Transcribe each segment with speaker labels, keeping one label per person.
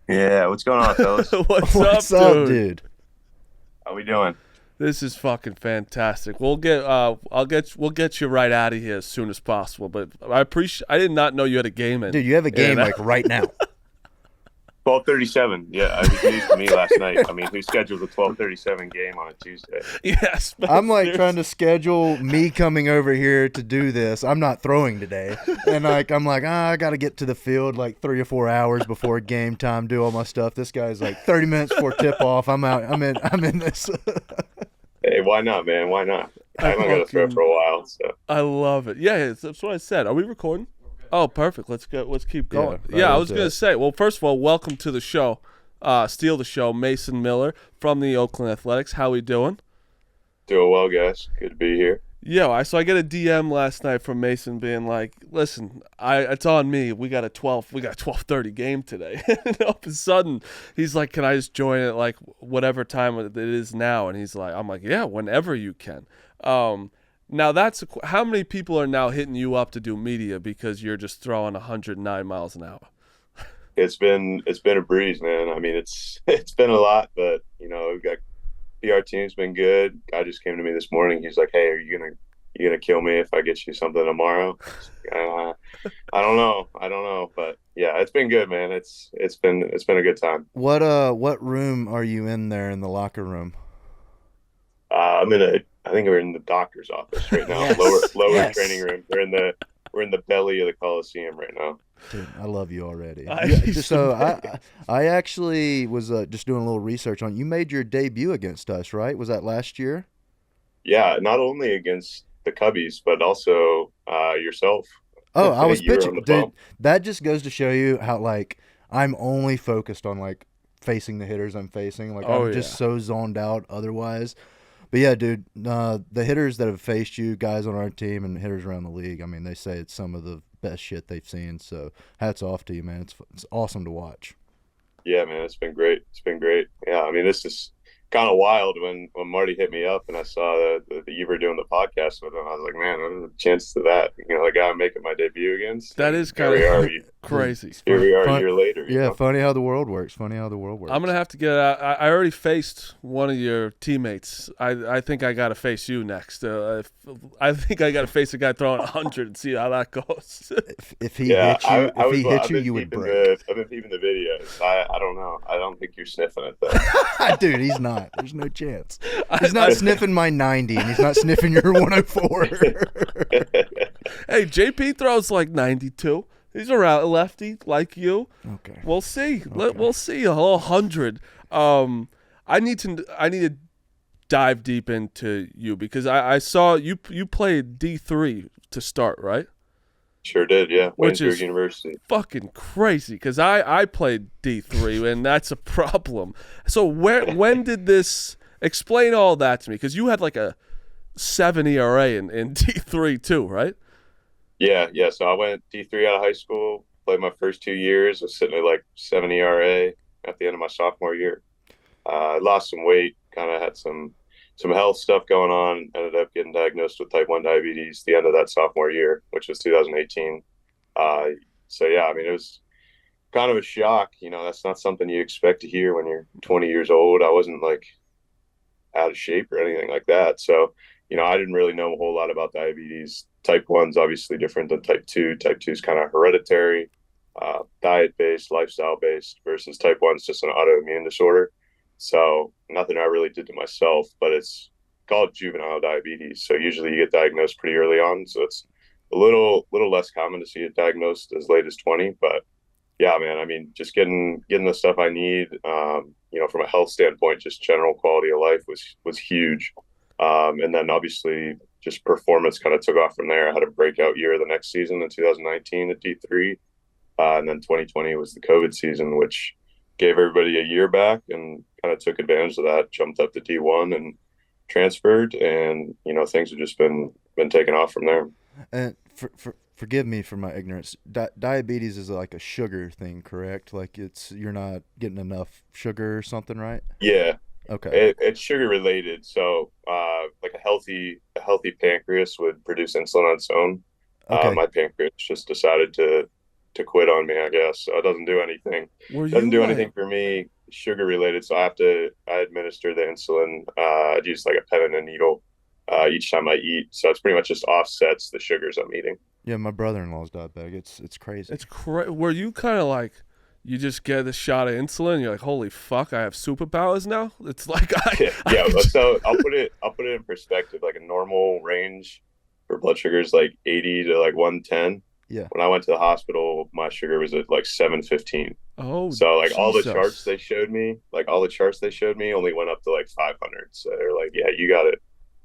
Speaker 1: Yeah, what's going on, fellas?
Speaker 2: What's
Speaker 3: What's
Speaker 2: up,
Speaker 3: up,
Speaker 2: dude?
Speaker 3: dude?
Speaker 1: How we doing?
Speaker 2: This is fucking fantastic. We'll get you right out of here as soon as possible. But I did not know you had a game
Speaker 3: Dude, you have a
Speaker 2: in
Speaker 3: game
Speaker 2: and
Speaker 3: like
Speaker 2: out.
Speaker 3: right now.
Speaker 1: 12:37. Yeah, it was news to me last night. I mean, who scheduled a 12:37 game on a Tuesday?
Speaker 2: Yes, but
Speaker 3: I'm like trying
Speaker 2: seriously.
Speaker 3: to schedule me coming over here to do this. I'm not throwing today. And I'm like, I got to get to the field like 3 or 4 hours before game time, do all my stuff. This guy's like 30 minutes before tip off. I'm out. I'm in this.
Speaker 1: Hey, why not, man? Why not?
Speaker 2: I
Speaker 1: I'm not gonna throw for
Speaker 2: fucking
Speaker 1: a while. So
Speaker 2: I love it. Yeah, that's what I said. Are we recording? Oh, perfect. Let's keep
Speaker 3: Yeah,
Speaker 2: going.
Speaker 3: right
Speaker 2: Yeah, I was
Speaker 3: into
Speaker 2: gonna
Speaker 3: it.
Speaker 2: say. Well, first of all, welcome to the show. Steal the show, Mason Miller from the Oakland Athletics. How we doing?
Speaker 1: doing well, guys. Good to be here.
Speaker 2: I get a DM last night from Mason being like, "Listen, it's on me. We got a 12:30 game today." And all of a sudden, he's like, "Can I just join it like whatever time it is now?" And I'm like, "Yeah, whenever you can." Now how many people are now hitting you up to do media because you're just throwing 109 miles an hour?
Speaker 1: It's been a breeze, man. I mean, it's it's been a lot, but we've got PR team's been good. Guy just came to me this morning. He's like, "Hey, are you gonna kill me if I get you something tomorrow?" I don't know. I don't know, but yeah, it's been good, man. It's been a good time.
Speaker 3: What room are you in there in the locker room?
Speaker 1: I think we're in the doctor's office right now. Lower
Speaker 3: Yes.
Speaker 1: lower training
Speaker 3: Yes.
Speaker 1: room. We're in the belly of the Coliseum right now.
Speaker 3: Dude, I love you already.
Speaker 2: I used to
Speaker 3: So
Speaker 2: be.
Speaker 3: I actually was just doing a little research on you. Made your debut against us, right? Was that last year?
Speaker 1: Yeah, not only against the Cubbies, but also yourself
Speaker 3: Oh, I was
Speaker 1: you were on
Speaker 3: pitching,
Speaker 1: the
Speaker 3: dude.
Speaker 1: bump.
Speaker 3: That just goes to show you how like I'm only focused on like facing the hitters I'm facing. Like
Speaker 2: Oh
Speaker 3: I'm just
Speaker 2: yeah.
Speaker 3: so zoned out otherwise. But yeah, dude, the hitters that have faced you, guys on our team and hitters around the league, I mean, they say it's some of the best shit they've seen. So hats off to you, man. It's awesome to watch.
Speaker 1: Yeah, man, it's been great. It's been great. Yeah, I mean, this is kind of wild when Marty hit me up and I saw that you were doing the podcast with him. I was like, man, what are the chances of that? The guy I'm making my debut against,
Speaker 2: That
Speaker 1: and
Speaker 2: is
Speaker 1: here
Speaker 2: kind
Speaker 1: we are.
Speaker 2: of crazy.
Speaker 1: Here we are a
Speaker 3: Fun,
Speaker 1: year later.
Speaker 3: yeah, funny how the world works. Funny how the world
Speaker 2: I'm
Speaker 3: works.
Speaker 2: gonna have to get. I already faced one of your teammates. I think I gotta face you next. I think I gotta face a guy throwing 100 and see how that goes.
Speaker 3: If he
Speaker 1: Yeah,
Speaker 3: hits you,
Speaker 1: I
Speaker 3: if
Speaker 1: was.
Speaker 3: he
Speaker 1: Well,
Speaker 3: hits
Speaker 1: I've
Speaker 3: you,
Speaker 1: been
Speaker 3: you would
Speaker 1: peeping
Speaker 3: break.
Speaker 1: the videos. I don't know. I don't think you're sniffing it though.
Speaker 3: Dude, he's not. There's no chance.
Speaker 2: I,
Speaker 3: He's not
Speaker 2: I,
Speaker 3: sniffing my 90, and he's not sniffing your 104.
Speaker 2: hey, JP throws like 92. He's around lefty like you.
Speaker 3: Okay.
Speaker 2: We'll see.
Speaker 3: Okay.
Speaker 2: We'll see a whole 100. I need to dive deep into you because I saw you played D3 to start, right?
Speaker 1: Sure did. Yeah,
Speaker 2: Which
Speaker 1: Waynesburg
Speaker 2: is
Speaker 1: University.
Speaker 2: fucking crazy because I played D3 and that's a problem. So when did this explain all that to me? Because you had like a 7 ERA in D3 too, right?
Speaker 1: Yeah, yeah. So I went D3 out of high school, played my first 2 years, was sitting at like 7 ERA at the end of my sophomore year. I lost some weight, kind of had some health stuff going on, ended up getting diagnosed with type 1 diabetes the end of that sophomore year, which was 2018. Uh, so yeah, I mean, it was kind of a shock. That's not something you expect to hear when you're 20 years old. I wasn't like out of shape or anything like that. So, I didn't really know a whole lot about diabetes. Type 1's obviously different than type 2. Type 2 is kind of hereditary, diet based, lifestyle based, versus type 1's just an autoimmune disorder. So, nothing I really did to myself, but it's called juvenile diabetes. So, usually you get diagnosed pretty early on. So, it's a little less common to see it diagnosed as late as 20. But yeah, man, I mean, just getting the stuff I need, from a health standpoint, just general quality of life was huge. And then obviously just performance kind of took off from there. I had a breakout year the next season in 2019 at D3. And then 2020 was the COVID season, which gave everybody a year back and kind of took advantage of that, jumped up to D1 and transferred. And, things have just been taking off from there.
Speaker 3: And forgive me for my ignorance. Diabetes is like a sugar thing, correct? Like you're not getting enough sugar or something, right?
Speaker 1: Yeah,
Speaker 3: Okay.
Speaker 1: it's sugar related. So, like a healthy pancreas would produce insulin on its own.
Speaker 3: Okay.
Speaker 1: My pancreas just decided to to quit on me, I guess. So it doesn't do anything.
Speaker 2: Were
Speaker 1: Doesn't
Speaker 2: you
Speaker 1: do
Speaker 2: like
Speaker 1: anything for me sugar related. So I administer the insulin. I'd use like a pen and a needle each time I eat. So it's pretty much just offsets the sugars I'm eating.
Speaker 3: Yeah, my brother-in-law's diabetic. It's crazy.
Speaker 2: Were you kind of like you just get a shot of insulin? And you're like, holy fuck, I have superpowers now. It's like
Speaker 1: Yeah. So I'll put it in perspective. Like a normal range for blood sugar is like 80 to like 110.
Speaker 3: Yeah.
Speaker 1: When I went to the hospital, my sugar was at like 715.
Speaker 2: oh
Speaker 1: So like
Speaker 2: Jesus,
Speaker 1: all the charts they showed me only went up to like 500. So they're like, yeah, you got it.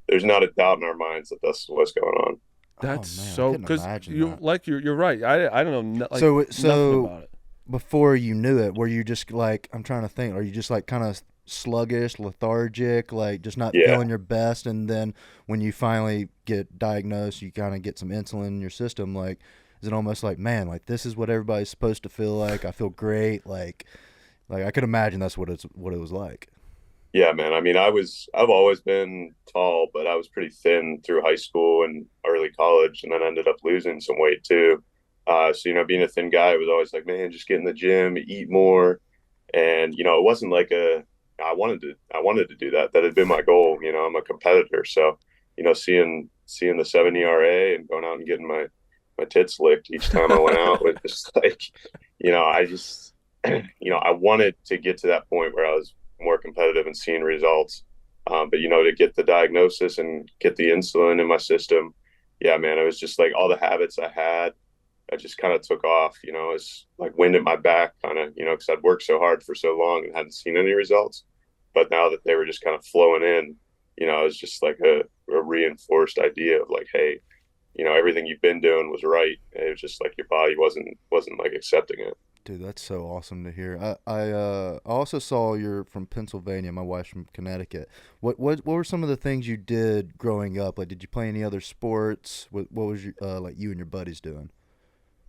Speaker 1: There's not a doubt in our minds that that's what's going on.
Speaker 3: Oh
Speaker 2: that's
Speaker 3: man, I
Speaker 2: so
Speaker 3: couldn't
Speaker 2: because
Speaker 3: imagine
Speaker 2: you
Speaker 3: that.
Speaker 2: like you're right. I don't know like
Speaker 3: So
Speaker 2: nothing about it.
Speaker 3: before you knew it, were you just like, I'm trying to think, are you just like kind of sluggish, lethargic, like just not
Speaker 1: Yeah.
Speaker 3: feeling your best? And then when you finally get diagnosed, you kind of get some insulin in your system. Like, is it almost like, man, like this is what everybody's supposed to feel like? I feel great. Like I could imagine that's what it was like.
Speaker 1: Yeah, man. I mean, I've always been tall, but I was pretty thin through high school and early college, and then ended up losing some weight too. So being a thin guy was always like, man, just get in the gym, eat more, and it wasn't like I wanted to do that. That had been my goal. I'm a competitor, so seeing the 7 ERA and going out and getting my tits licked each time I went out was just like, I just, I wanted to get to that point where I was more competitive and seeing results. But to get the diagnosis and get the insulin in my system, yeah, man, it was just like all the habits I had, I just kind of took off. It's like wind at my back, kind of, because I'd worked so hard for so long and hadn't seen any results. But now that they were just kind of flowing in, it was just like a reinforced idea of like, hey, everything you've been doing was right. It was just like your body wasn't like accepting it.
Speaker 3: Dude, that's so awesome to hear. I also saw you're from Pennsylvania. My wife's from Connecticut. What were some of the things you did growing up? Like, did you play any other sports? What was your, like you and your buddies doing?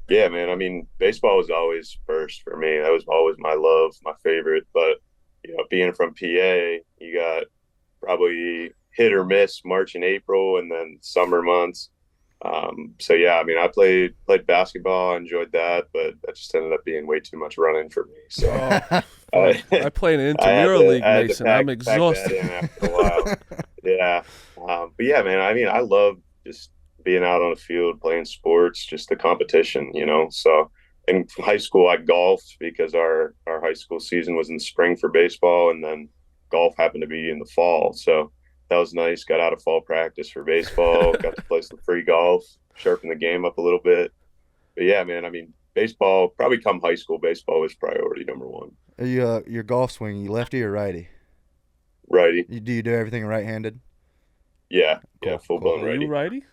Speaker 1: Yeah, man. I mean, baseball was always first for me. That was always my love, my favorite. But being from PA, you got probably hit or miss March and April, and then summer months. So yeah, I mean, I played basketball, enjoyed that, but that just ended up being way too much running for me. So
Speaker 2: Oh fuck,
Speaker 1: I,
Speaker 2: I play in
Speaker 1: I had
Speaker 2: intramural
Speaker 1: to
Speaker 2: league,
Speaker 1: I had to
Speaker 2: Mason. I'm
Speaker 1: pack that
Speaker 2: exhausted.
Speaker 1: in after a while. Yeah, but yeah, man. I mean, I love just being out on the field playing sports, just the competition. So in high school, I golfed because our high school season was in the spring for baseball, and then golf happened to be in the fall. So that was nice. Got out of fall practice for baseball. Got to play some free golf, sharpen the game up a little bit. But yeah, man. I mean, baseball probably come high school. Baseball was priority number one.
Speaker 3: Are you your golf swing? You lefty or righty?
Speaker 1: Righty.
Speaker 3: Do you do everything right-handed?
Speaker 1: Yeah. Yeah.
Speaker 3: Cool,
Speaker 1: Full
Speaker 3: cool.
Speaker 1: blown
Speaker 2: Are you
Speaker 1: righty.
Speaker 2: righty?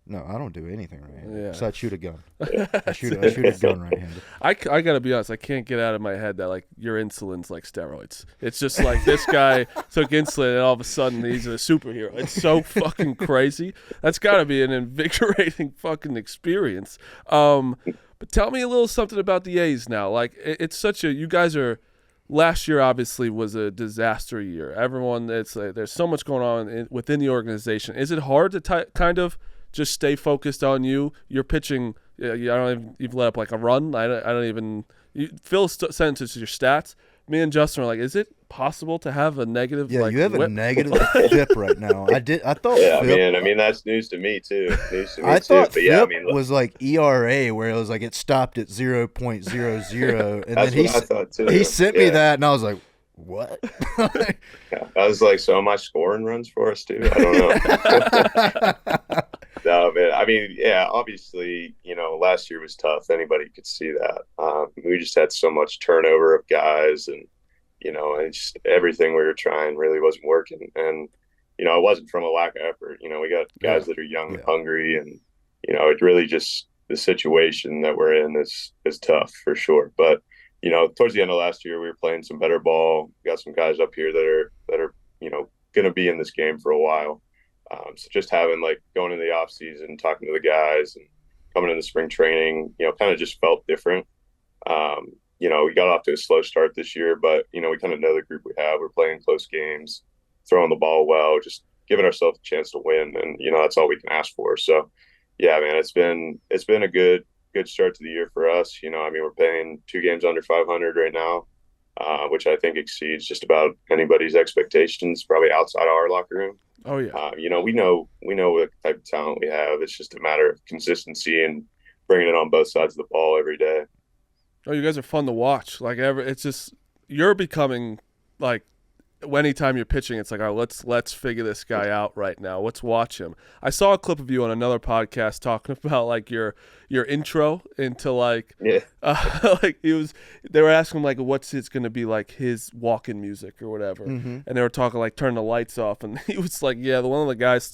Speaker 3: No, I don't do anything right-handed.
Speaker 2: Yeah.
Speaker 3: So I shoot a gun.
Speaker 1: Yeah.
Speaker 3: I shoot a gun right-handed.
Speaker 2: I gotta be honest. I can't get out of my head that like your insulin's like steroids. It's just like this guy took insulin and all of a sudden he's a superhero. It's so fucking crazy. That's gotta be an invigorating fucking experience. But tell me a little something about the A's now. Like it's such a you guys are. Last year obviously was a disaster year. Everyone, it's like, there's so much going on within the organization. Is it hard to kind of just stay focused on you? You're pitching. I don't even you've let up like a run. I don't even. Phil sent us your stats. Me and Justin are like, is it possible to have a negative?
Speaker 3: Yeah,
Speaker 2: like,
Speaker 3: you have a
Speaker 2: whip?
Speaker 3: negative FIP right now. I thought
Speaker 1: Yeah,
Speaker 3: FIP.
Speaker 1: I mean that's news to me too. News to me
Speaker 3: I
Speaker 1: too.
Speaker 3: thought
Speaker 1: But yeah, I
Speaker 3: FIP
Speaker 1: mean,
Speaker 3: was like ERA, where it was like it stopped at 0.00, and
Speaker 1: that's
Speaker 3: then
Speaker 1: what I thought too.
Speaker 3: he sent me
Speaker 1: Yeah.
Speaker 3: that, and I was like, what?
Speaker 1: Yeah. I was like, so am I scoring runs for us too? I don't know. No, man. I mean, yeah, obviously, last year was tough. Anybody could see that. We just had so much turnover of guys, and just everything we were trying really wasn't working. And it wasn't from a lack of effort. We got
Speaker 2: Yeah.
Speaker 1: guys that are young and
Speaker 3: Yeah.
Speaker 1: hungry, and it really just the situation that we're in is tough for sure. But towards the end of last year, we were playing some better ball. We got some guys up here that are going to be in this game for a while. So just having like going into the off season, talking to the guys, and coming into spring training, kind of just felt different. We got off to a slow start this year, but we kind of know the group we have. We're playing close games, throwing the ball well, just giving ourselves a chance to win, and that's all we can ask for. So, yeah, man, it's been a good good start to the year for us. I mean, we're paying 2 games under 500 right now, which I think exceeds just about anybody's expectations, probably outside of our locker room.
Speaker 2: Oh yeah.
Speaker 1: We know what type of talent we have. It's just a matter of consistency and bringing it on both sides of the ball every day.
Speaker 2: Oh, you guys are fun to watch. Like it's just you're becoming like anytime you're pitching, it's like, all right, let's figure this guy out right now. Let's watch him. I saw a clip of you on another podcast talking about like your intro into like
Speaker 1: Yeah.
Speaker 2: like they were asking him like what's it's gonna be like his walk-in music or whatever, and they were talking like turn the lights off, and he was like, yeah, one of the guys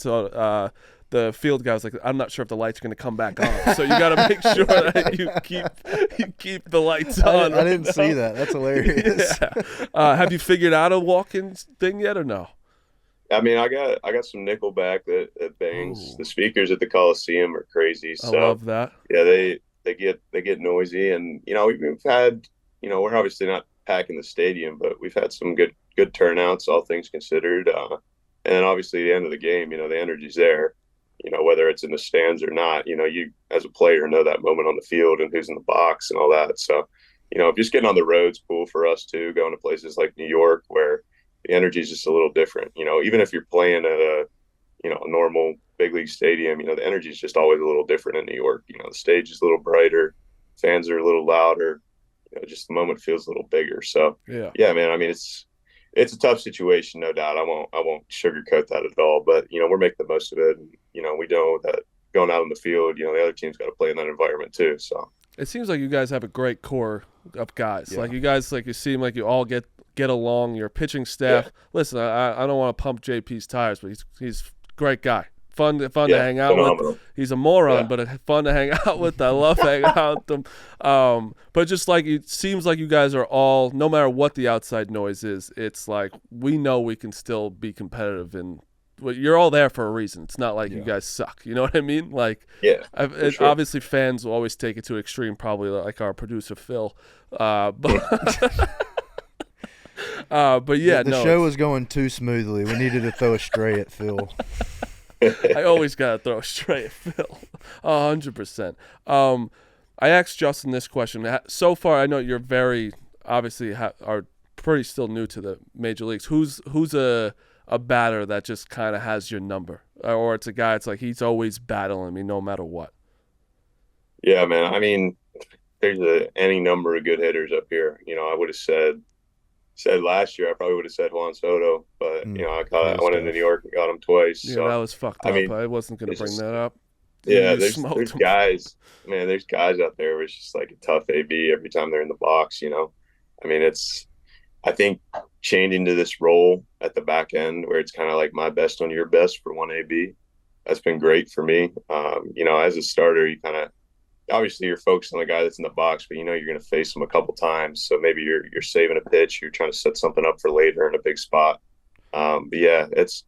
Speaker 2: the field guy was like, I'm not sure if the lights are going to come back on, so you got to make sure that you keep the lights on.
Speaker 3: I didn't see that. That's hilarious.
Speaker 2: Yeah. Have you figured out a walk-in thing yet, or no?
Speaker 1: I mean, I got some Nickelback that bangs. Ooh. The speakers at the Coliseum are crazy. So,
Speaker 2: I love that.
Speaker 1: Yeah, they get noisy, and we've had we're obviously not packing the stadium, but we've had some good turnouts, all things considered. And obviously, the end of the game, the energy's there. Whether it's in the stands or not, you as a player know that moment on the field and who's in the box and all that. So, just getting on the road's cool for us too, going to places like New York where the energy is just a little different. Even if you're playing at a normal big league stadium, the energy is just always a little different in New York. The stage is a little brighter, fans are a little louder, just the moment feels a little bigger. So, yeah, man, I mean, it's a tough situation, no doubt. I won't sugarcoat that at all. But we're making the most of it. And, we know that going out on the field, the other team's got to play in that environment too. So
Speaker 2: it seems like you guys have a great core of guys. Yeah. Like you guys, like you seem like you all get along. Your pitching staff. Yeah. Listen, I don't want to pump JP's tires, but he's a great guy. Fun to hang out with. He's a moron, but fun to hang out with. I love hanging out with them. But just like it seems like you guys are all, no matter what the outside noise is, it's like we know we can still be competitive, and you're all there for a reason. It's not like you guys suck. You know what I mean? Like,
Speaker 1: sure.
Speaker 2: Obviously fans will always take it to extreme, probably like our producer Phil. But yeah,
Speaker 3: the show was going too smoothly. We needed to throw a stray at Phil.
Speaker 2: I always gotta throw a stray at Phil, 100%. I asked Justin this question. So far, I know you're very obviously are pretty still new to the major leagues. Who's a batter that just kind of has your number, or it's a guy? It's like he's always battling me no matter what.
Speaker 1: Yeah, man. I mean, there's any number of good hitters up here. I would have said last year, I probably would have said Juan Soto, but I went into New York and got him twice.
Speaker 2: Yeah,
Speaker 1: so,
Speaker 2: that was fucked up. I wasn't going to bring that up.
Speaker 1: Yeah, there's guys, man. There's guys out there where it's just like a tough AB every time they're in the box. I mean, I think changing to this role at the back end where it's kind of like my best on your best for one AB, that's been great for me. As a starter, you kind of. Obviously, you're focused on the guy that's in the box, but you're going to face him a couple times. So maybe you're saving a pitch, you're trying to set something up for later in a big spot. But yeah, it's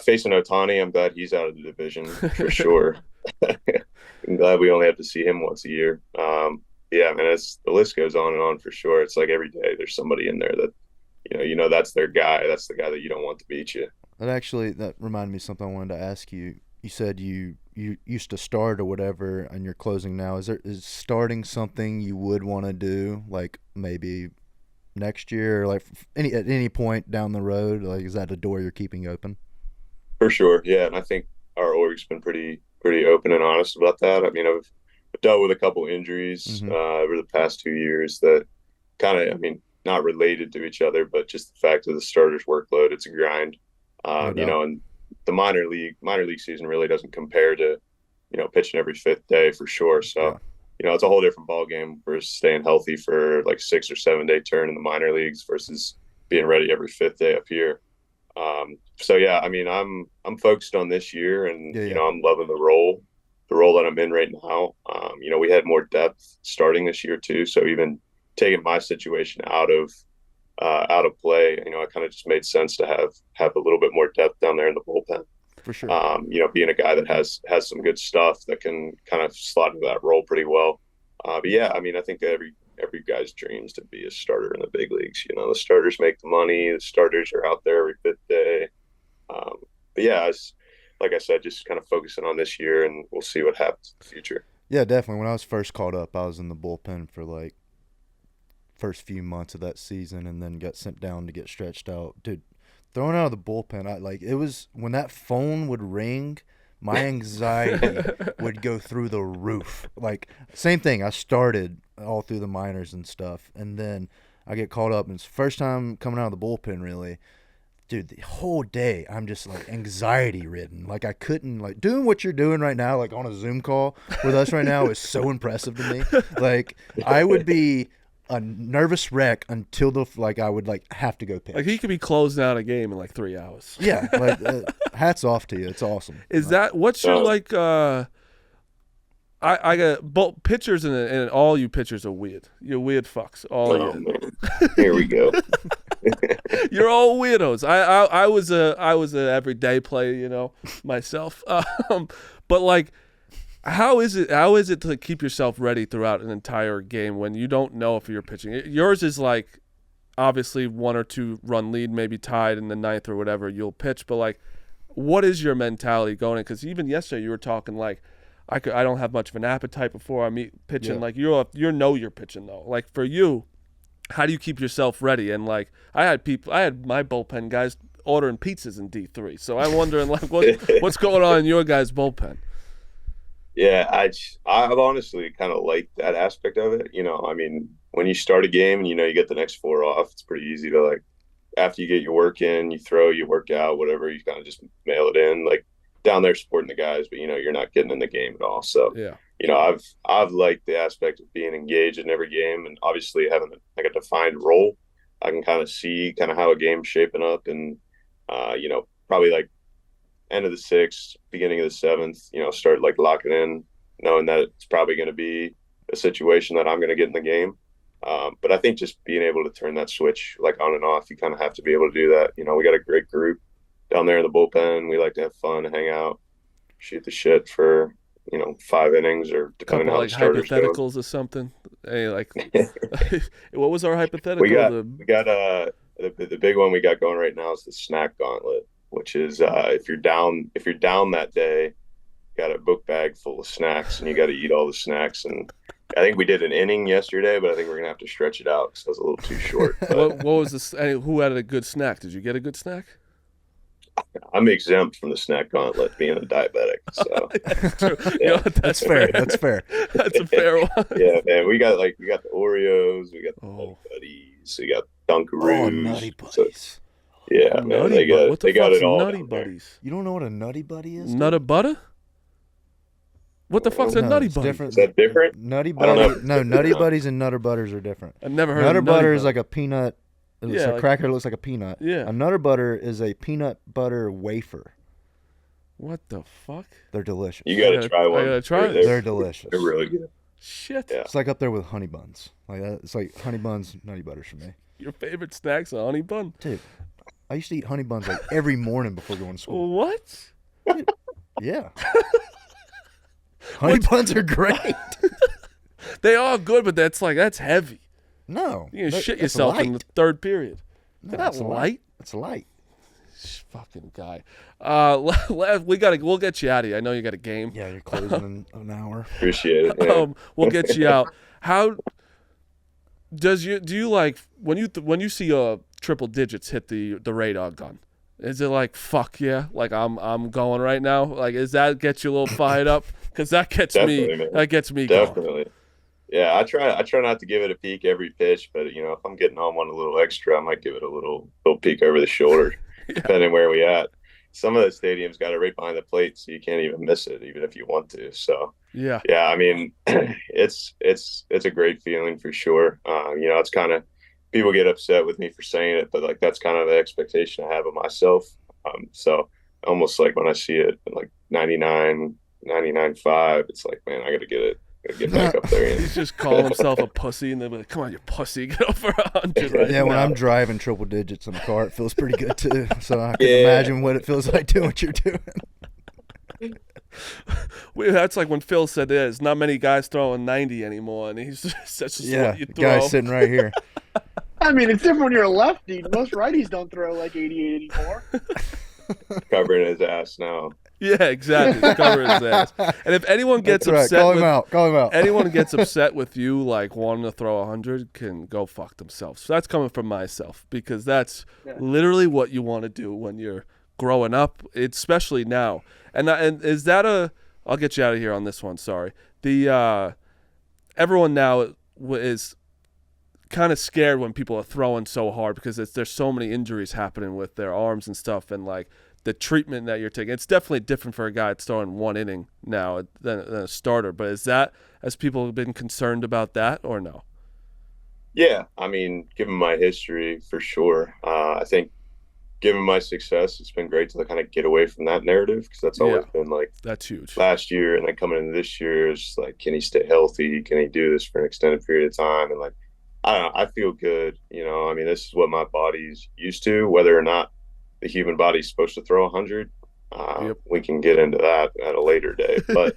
Speaker 1: facing Ohtani. I'm glad he's out of the division for sure. I'm glad we only have to see him once a year. Yeah, man, the list goes on and on for sure. It's like every day there's somebody in there that that's their guy. That's the guy that you don't want to beat you.
Speaker 3: That reminded me of something I wanted to ask you. You said you used to start or whatever, and you're closing now. Is starting something you would want to do, like maybe next year, or like at any point down the road? Like, is that a door you're keeping open?
Speaker 1: For sure, yeah. And I think our org's been pretty open and honest about that. I mean, I've dealt with a couple injuries over the past 2 years that kind of, not related to each other, but just the fact of the starter's workload. It's a grind, and the minor league season really doesn't compare to, pitching every fifth day for sure. So, it's a whole different ball game versus staying healthy for like 6 or 7 day turn in the minor leagues versus being ready every fifth day up here. So yeah, I'm focused on this year, and I'm loving the role that I'm in right now. We had more depth starting this year too, so even taking my situation out of play, it kind of just made sense to have a little bit more depth down there in the bullpen.
Speaker 3: For sure.
Speaker 1: Being a guy that has some good stuff that can kind of slot into that role pretty well. But yeah, I think every guy's dreams to be a starter in the big leagues. The starters make the money. The starters are out there every fifth day. But yeah, like I said, just kind of focusing on this year, and we'll see what happens in the future.
Speaker 3: Yeah, definitely. When I was first called up, I was in the bullpen for like first few months of that season, and then got sent down to get stretched out. Dude, throwing out of the bullpen, it was when that phone would ring, my anxiety would go through the roof. Like, same thing. I started all through the minors and stuff, and then I get called up, and it's the first time coming out of the bullpen, really. Dude, the whole day I'm just like anxiety ridden. Like, I couldn't, like, doing what you're doing right now, like on a Zoom call with us right now, is so impressive to me. Like, I would be a nervous wreck until I would like have to go pitch.
Speaker 2: Like, he could be closing out a game in like 3 hours.
Speaker 3: Yeah, like hats off to you. It's awesome.
Speaker 2: Is that what's your like? I got both pitchers and all you pitchers are weird. You're weird fucks. All
Speaker 1: Oh,
Speaker 2: you.
Speaker 1: man. Here we go.
Speaker 2: You're all weirdos. I was a everyday player, myself. But like, how is it to keep yourself ready throughout an entire game when you don't know if you're pitching? Yours is like, obviously 1 or 2 run lead, maybe tied in the 9th or whatever, you'll pitch. But like, what is your mentality going in? Because even yesterday you were talking like, I don't have much of an appetite before I'm pitching.
Speaker 3: Yeah.
Speaker 2: Like, you're pitching though. Like, for you, how do you keep yourself ready? And like, I had my bullpen guys ordering pizzas in D3, so I'm wondering like what's going on in your guys' bullpen.
Speaker 1: Yeah, I've honestly kind of liked that aspect of it. I mean, when you start a game and you get the next 4 off, it's pretty easy to, like, after you get your work in, you throw, you work out, whatever, you kind of just mail it in. Like, down there supporting the guys, but you're not getting in the game at all. So
Speaker 2: Yeah.
Speaker 1: I've liked the aspect of being engaged in every game, and obviously having like a defined role. I can kind of see kind of how a game's shaping up, and probably like end of the 6th, beginning of the 7th, start like locking in, knowing that it's probably going to be a situation that I'm going to get in the game. But I think just being able to turn that switch like on and off, you kind of have to be able to do that. We got a great group down there in the bullpen. We like to have fun, hang out, shoot the shit for 5 innings, or depending
Speaker 2: Couple
Speaker 1: on
Speaker 2: like
Speaker 1: how the starters go.
Speaker 2: hypotheticals or something. Hey, like, what was our hypothetical?
Speaker 1: We got the big one we got going right now is the snack gauntlet, which is if you're down that day, you got a book bag full of snacks and you got to eat all the snacks. And I think we did an inning yesterday, but I think we're gonna have to stretch it out because it was a little too short.
Speaker 2: what was this? Who had a good snack? Did you get a good snack?
Speaker 1: I'm exempt from the snack gauntlet, being a diabetic. So
Speaker 2: That's true.
Speaker 1: Yeah.
Speaker 3: That's fair. That's fair.
Speaker 2: That's a fair one.
Speaker 1: Yeah, man, we got the Oreos, we got the Nutty Buddies, we got Dunkaroos.
Speaker 3: Oh, Nutty
Speaker 1: So,
Speaker 3: Buddies.
Speaker 1: yeah, man, they got
Speaker 2: What the
Speaker 1: they got
Speaker 2: fuck's
Speaker 1: it all.
Speaker 2: Nutty
Speaker 1: down there.
Speaker 2: Buddies?
Speaker 3: You don't know what a Nutty Buddy is?
Speaker 2: Nutter butter? What the fuck's a
Speaker 3: No,
Speaker 2: Nutty
Speaker 3: it's
Speaker 2: Buddy?
Speaker 3: different.
Speaker 1: Is that different?
Speaker 3: Nutty
Speaker 1: I don't
Speaker 3: Buddy.
Speaker 1: know.
Speaker 3: No, Nutty Buddies and Nutter Butters are different.
Speaker 2: I've never heard
Speaker 3: Nutter
Speaker 2: of Nutty
Speaker 3: Butter is
Speaker 2: Buddy.
Speaker 3: like a peanut. It's
Speaker 2: Yeah,
Speaker 3: a
Speaker 2: like-
Speaker 3: cracker that looks like a peanut.
Speaker 2: Yeah.
Speaker 3: A Nutter Butter is a peanut butter wafer.
Speaker 2: What the fuck?
Speaker 3: They're delicious.
Speaker 1: You got
Speaker 2: I
Speaker 1: to try one.
Speaker 2: I gotta try it.
Speaker 3: They're delicious.
Speaker 1: They're really good.
Speaker 2: Shit.
Speaker 1: Yeah.
Speaker 3: It's like up there with honey buns. Like that. It's like honey buns, Nutty Butters for me.
Speaker 2: Your favorite snack's a honey bun?
Speaker 3: Dude, I used to eat honey buns like every morning before going to school.
Speaker 2: What?
Speaker 3: Yeah. Honey buns are great.
Speaker 2: They are good, but that's heavy.
Speaker 3: No.
Speaker 2: You can shit
Speaker 3: that's
Speaker 2: yourself in the
Speaker 3: light.
Speaker 2: 3rd period.
Speaker 3: No,
Speaker 2: They're not
Speaker 3: it's
Speaker 2: light.
Speaker 3: It's light.
Speaker 2: Fucking guy. We'll get you out of here. I know you got a game.
Speaker 3: Yeah, you're closing in an hour.
Speaker 1: Appreciate it. Yeah.
Speaker 2: We'll get you out. How do you like when you see triple digits hit the radar gun? Is it like, fuck yeah, like I'm going right now? Like, is that get you a little fired up? Because that gets
Speaker 1: Definitely,
Speaker 2: me.
Speaker 1: man.
Speaker 2: That gets me going.
Speaker 1: Definitely. Yeah, I try not to give it a peek every pitch, but if I'm getting on one a little extra, I might give it a little peek over the shoulder, depending where we at. Some of the stadiums got it right behind the plate, so you can't even miss it, even if you want to. So
Speaker 2: Yeah.
Speaker 1: yeah, I mean, it's a great feeling for sure. It's kind of, people get upset with me for saying it, but like that's kind of the expectation I have of myself. So almost like when I see it at like 99.5, it's like, man, I got to get back up there.
Speaker 2: He's just calling himself a pussy, and they're like, "Come on, you pussy, get over 100 right
Speaker 3: Yeah,
Speaker 2: now."
Speaker 3: when I'm driving triple digits in a car, it feels pretty good too. So I can imagine what it feels like doing what you're doing.
Speaker 2: That's like when Phil said there's not many guys throwing 90 anymore, and he's that's just
Speaker 3: Yeah,
Speaker 2: what you
Speaker 3: the
Speaker 2: throw.
Speaker 3: guy's sitting right here.
Speaker 4: I mean, it's different when you're a lefty. Most righties don't throw like 88 anymore.
Speaker 1: Covering his ass now.
Speaker 2: Yeah, exactly. Cover his ass. And if anyone gets
Speaker 3: That's right.
Speaker 2: upset
Speaker 3: Call him
Speaker 2: with
Speaker 3: out. Call him out.
Speaker 2: anyone gets upset with you like wanting to throw 100 can go fuck themselves. So that's coming from myself because that's literally what you want to do when you're growing up, especially now. And is that I'll get you out of here on this one. Sorry. The everyone now is kind of scared when people are throwing so hard because there's so many injuries happening with their arms and stuff, and like the treatment that you're taking. It's definitely different for a guy that's throwing one inning now than a starter. But has people been concerned about that or no?
Speaker 1: Yeah, I mean, given my history, for sure. I think given my success, it's been great to kind of get away from that narrative because that's always been like
Speaker 2: that's huge.
Speaker 1: Last year and then coming into this year, it's just like, can he stay healthy? Can he do this for an extended period of time? And like, I don't know, I feel good. I mean, this is what my body's used to. Whether or not the human body's supposed to throw 100, we can get into that at a later day. But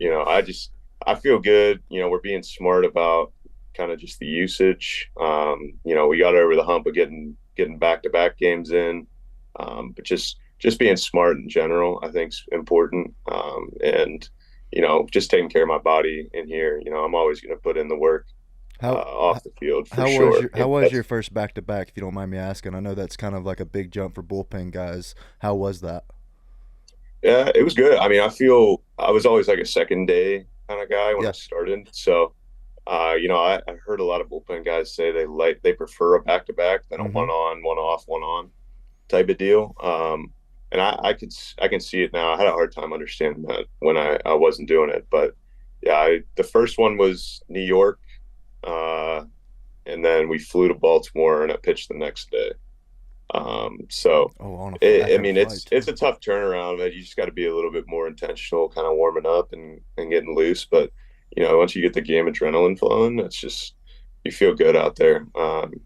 Speaker 1: I feel good. We're being smart about kind of just the usage. We got over the hump of getting back-to-back games in, but just being smart in general, I think is important. And just taking care of my body in here. I'm always going to put in the work. Off the field for sure.
Speaker 3: How was your first back-to-back, if you don't mind me asking? I know that's kind of like a big jump for bullpen guys. How was that?
Speaker 1: Yeah, it was good. I mean, I was always like a second day kind of guy when I started. So, I heard a lot of bullpen guys say they prefer a back-to-back than a one-on, one-off, one-on type of deal. And I can see it now. I had a hard time understanding that when I wasn't doing it. But, yeah, the first one was New York. And then we flew to Baltimore and I pitched the next day. It's a tough turnaround, man. You just got to be a little bit more intentional, kind of warming up and getting loose. But, once you get the game adrenaline flowing, it's just, you feel good out there.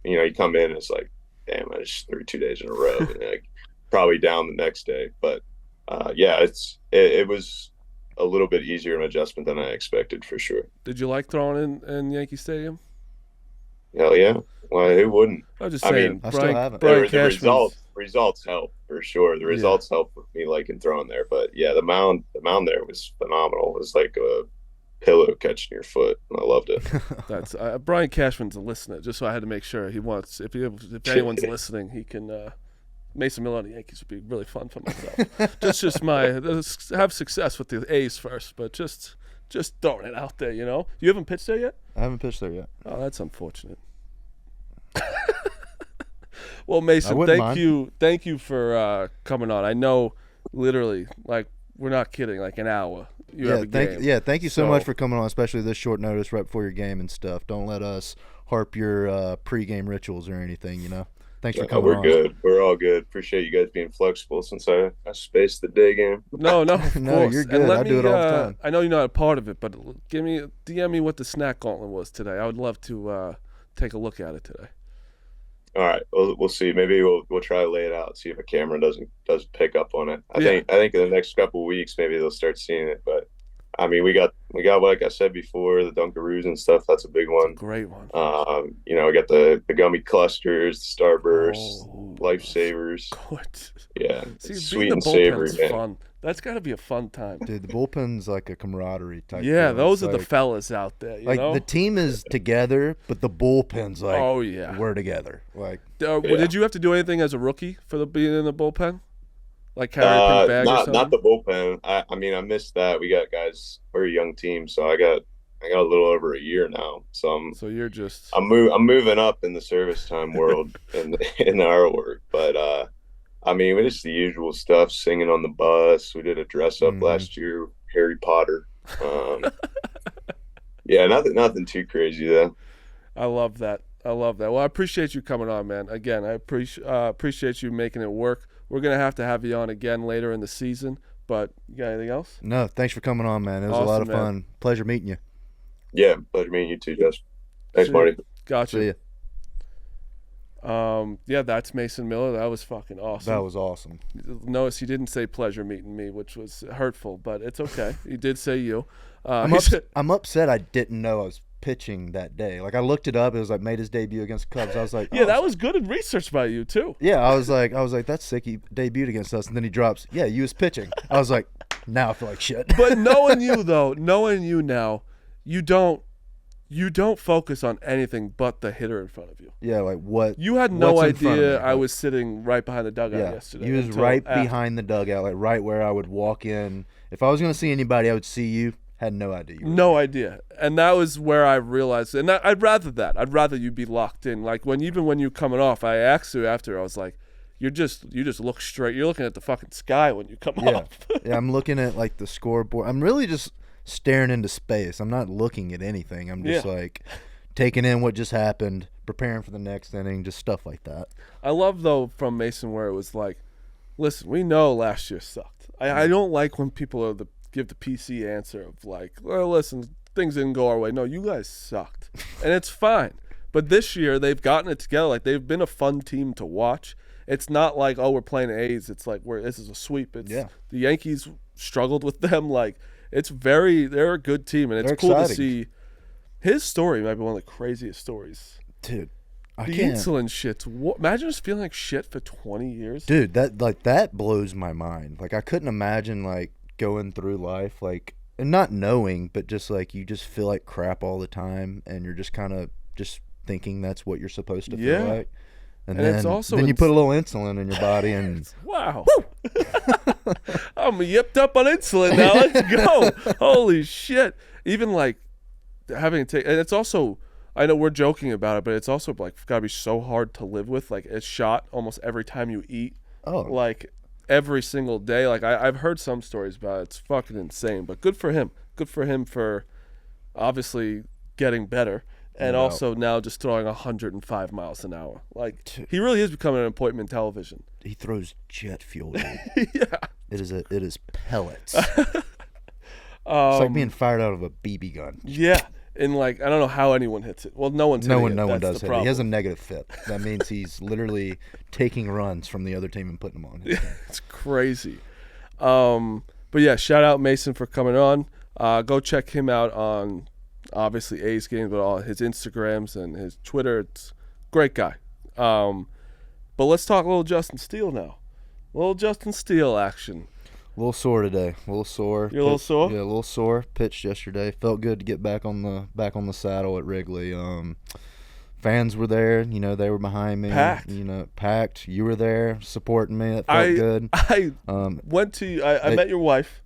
Speaker 1: You come in and it's like, damn, I just threw 2 days in a row and like probably down the next day. But, it was a little bit easier of an adjustment than I expected for sure.
Speaker 2: Did you like throwing in Yankee Stadium?
Speaker 1: Hell yeah. Well, who wouldn't?
Speaker 2: I'm just saying.
Speaker 3: I still haven't.
Speaker 1: The results help for sure. The results help with me liking throwing there. But yeah, the mound there was phenomenal. It was like a pillow catching your foot. I loved it.
Speaker 2: That's Brian Cashman's a listener. Just so I had to make sure he wants. If anyone's listening, he can. Mason Miller on the Yankees would be really fun for myself. just have success with the A's first, but just throwing it out there. You haven't pitched there yet.
Speaker 3: I haven't pitched there yet.
Speaker 2: Oh, that's unfortunate. Well, Mason, thank you for coming on. I know, literally, like we're not kidding, like an hour. You have a game.
Speaker 3: Thank you so much for coming on, especially this short notice right before your game and stuff. Don't let us harp your pregame rituals or anything. Thanks for coming on.
Speaker 1: We're good. We're all good. Appreciate you guys being flexible since I spaced the day game.
Speaker 2: No, of course.
Speaker 3: You're good. I do it all the time.
Speaker 2: I know you're not a part of it, but DM me what the snack gauntlet was today. I would love to take a look at it today.
Speaker 1: All right, we'll see. Maybe we'll try to lay it out, see if a camera doesn't pick up on it. I think in the next couple of weeks maybe they'll start seeing it. But I mean, we got like I said before, the Dunkaroos and stuff. That's a big one.
Speaker 2: Great one.
Speaker 1: We got the gummy clusters, the Starburst, Lifesavers.
Speaker 2: Good.
Speaker 1: Yeah,
Speaker 2: sweet and savory, man. Fun. That's got to be a fun time.
Speaker 3: Dude, the bullpen's like a camaraderie type.
Speaker 2: Yeah, those are the fellas out there. You know?
Speaker 3: The team is together, but the bullpen's like, we're together. Like,
Speaker 2: did you have to do anything as a rookie for being in the bullpen? Like carry a big bag or something?
Speaker 1: Not the bullpen. I mean, I missed that. We got guys, we're a young team, so I got a little over a year now. So I'm moving up in the service time world in our work, but I mean, it's the usual stuff, singing on the bus. We did a dress up last year, Harry Potter. Yeah, nothing too crazy though.
Speaker 2: I love that. Well, I appreciate you coming on, man. Again, I appreciate you making it work. We're going to have you on again later in the season, but you got anything else?
Speaker 3: No, thanks for coming on, man. It was a lot of fun. Pleasure meeting you.
Speaker 1: Yeah, pleasure meeting you too, Jess. Thanks, Marty.
Speaker 2: Gotcha.
Speaker 3: See ya.
Speaker 2: Yeah, that's Mason Miller. That was fucking awesome.
Speaker 3: That was awesome.
Speaker 2: Notice he didn't say pleasure meeting me, which was hurtful, but it's okay. He did say you.
Speaker 3: I'm upset I didn't know I was pitching that day. Like I looked it up. It was like made his debut against the Cubs. I was like,
Speaker 2: Yeah, that was good in research by you too.
Speaker 3: yeah. I was like, that's sick. He debuted against us, and then he drops. Yeah, you was pitching. I was like, now I feel like shit.
Speaker 2: But knowing you though, knowing you now, you don't focus on anything but the hitter in front of you.
Speaker 3: Yeah, like what?
Speaker 2: You had no
Speaker 3: what's in front of
Speaker 2: idea
Speaker 3: me?
Speaker 2: I was sitting right behind the dugout yesterday.
Speaker 3: You was
Speaker 2: until
Speaker 3: right
Speaker 2: after.
Speaker 3: behind the dugout, like right where I would walk in. If I was gonna see anybody, I would see you. Had no idea.
Speaker 2: No idea, and that was where I realized. And I'd rather that. I'd rather you be locked in. Like even when you coming off, I asked you after. I was like, you just look straight. You're looking at the fucking sky when you come off.
Speaker 3: Yeah, I'm looking at like the scoreboard. I'm really just staring into space. I'm not looking at anything. I'm just like taking in what just happened, preparing for the next inning, just stuff like that.
Speaker 2: I love though from Mason where it was like, listen, we know last year sucked. I don't like when people are give the PC answer of like, well, listen, things didn't go our way. No, you guys sucked, and it's fine. But this year they've gotten it together. Like they've been a fun team to watch. It's not like, oh, we're playing A's. It's like this is a sweep. It's the Yankees struggled with them. Like they're a good team, and it's cool to see. His story might be one of the craziest stories.
Speaker 3: Dude,
Speaker 2: the insulin shit. Imagine just feeling like shit for 20 years.
Speaker 3: Dude, that blows my mind. Like I couldn't imagine like going through life like and not knowing, but just like you just feel like crap all the time, and you're just kind of just thinking that's what you're supposed to feel like. And then,
Speaker 2: it's also
Speaker 3: then you put a little insulin in your body and
Speaker 2: wow. I'm yipped up on insulin now. Let's go. Holy shit. Even like having to take, and it's also, I know we're joking about it, but it's also like gotta be so hard to live with. Like it's shot almost every time you eat.
Speaker 3: Oh.
Speaker 2: Like every single day. Like I've heard some stories about it. It's fucking insane. But good for him. Good for him for obviously getting better. And also now just throwing 105 miles an hour. Like he really is becoming an appointment television.
Speaker 3: He throws jet fuel.
Speaker 2: Yeah.
Speaker 3: It is pellets. It's like being fired out of a BB gun.
Speaker 2: Yeah. And like I don't know how anyone hits it. Well, no one does hit it.
Speaker 3: He has a negative FIP. That means he's literally taking runs from the other team and putting them on his team.
Speaker 2: It's crazy. But yeah, shout out Mason for coming on. Go check him out on obviously A's games, but all his Instagrams and his Twitter. It's a great guy. But let's talk a little Justin Steele now. A little Justin Steele action.
Speaker 3: A little sore today. A little sore.
Speaker 2: You're a little sore?
Speaker 3: Yeah, a little sore. Pitched yesterday. Felt good to get back on the saddle at Wrigley. Fans were there. You know, they were behind me.
Speaker 2: Packed.
Speaker 3: You know, packed. You were there supporting me. It felt good.
Speaker 2: I went to. I met your wife.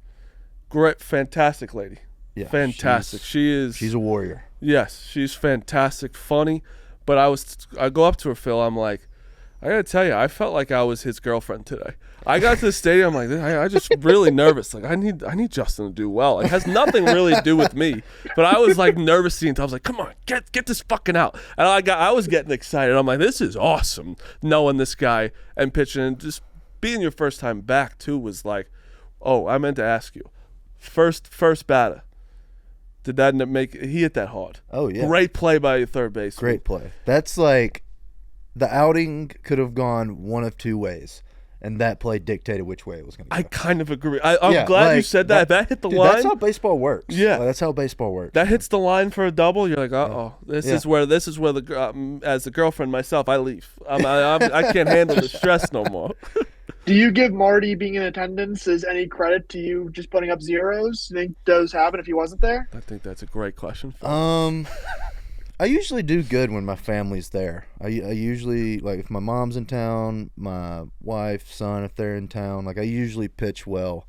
Speaker 2: Great, fantastic lady.
Speaker 3: Yeah,
Speaker 2: fantastic. She's
Speaker 3: a warrior.
Speaker 2: Yes, she's fantastic, funny. But I go up to her, Phil. I'm like, I gotta tell you, I felt like I was his girlfriend today. I got to the stadium, I'm like, I just really nervous. Like I need Justin to do well. It has nothing really to do with me, but I was like nervous the entire. I was like, come on, get this fucking out. And I was getting excited. I'm like, this is awesome, knowing this guy and pitching, and just being your first time back too was like, oh, I meant to ask you, first batter. Did that he hit that hard?
Speaker 3: Oh yeah,
Speaker 2: great play by your third baseman.
Speaker 3: Great play. That's like the outing could have gone one of two ways, and that play dictated which way it was going to go.
Speaker 2: I kind of agree. I'm glad you said that. That hit the line.
Speaker 3: That's how baseball works.
Speaker 2: Yeah,
Speaker 3: that's how baseball works.
Speaker 2: That hits the line for a double. You're like, this is where the as the girlfriend myself, I leave. I can't handle the stress no more.
Speaker 4: Do you give Marty being in attendance as any credit to you just putting up zeros? You think those happen if he wasn't there?
Speaker 2: I think that's a great question.
Speaker 3: I usually do good when my family's there. I usually, like, if my mom's in town, my wife, son, if they're in town, like, I usually pitch well.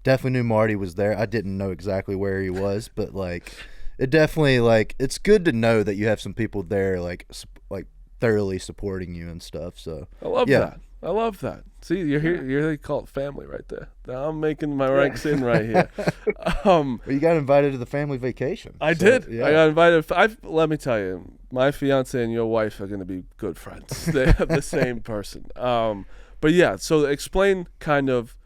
Speaker 3: Definitely knew Marty was there. I didn't know exactly where he was, but, like, it definitely, like, it's good to know that you have some people there, like thoroughly supporting you and stuff. So
Speaker 2: I love that. I love that. See, you're here. They call it family right there. I'm making my ranks in right here.
Speaker 3: Well, you got invited to the family vacation.
Speaker 2: I did. Yeah. I got invited. Let me tell you, my fiance and your wife are going to be good friends. They're the same person. But yeah, so explain kind of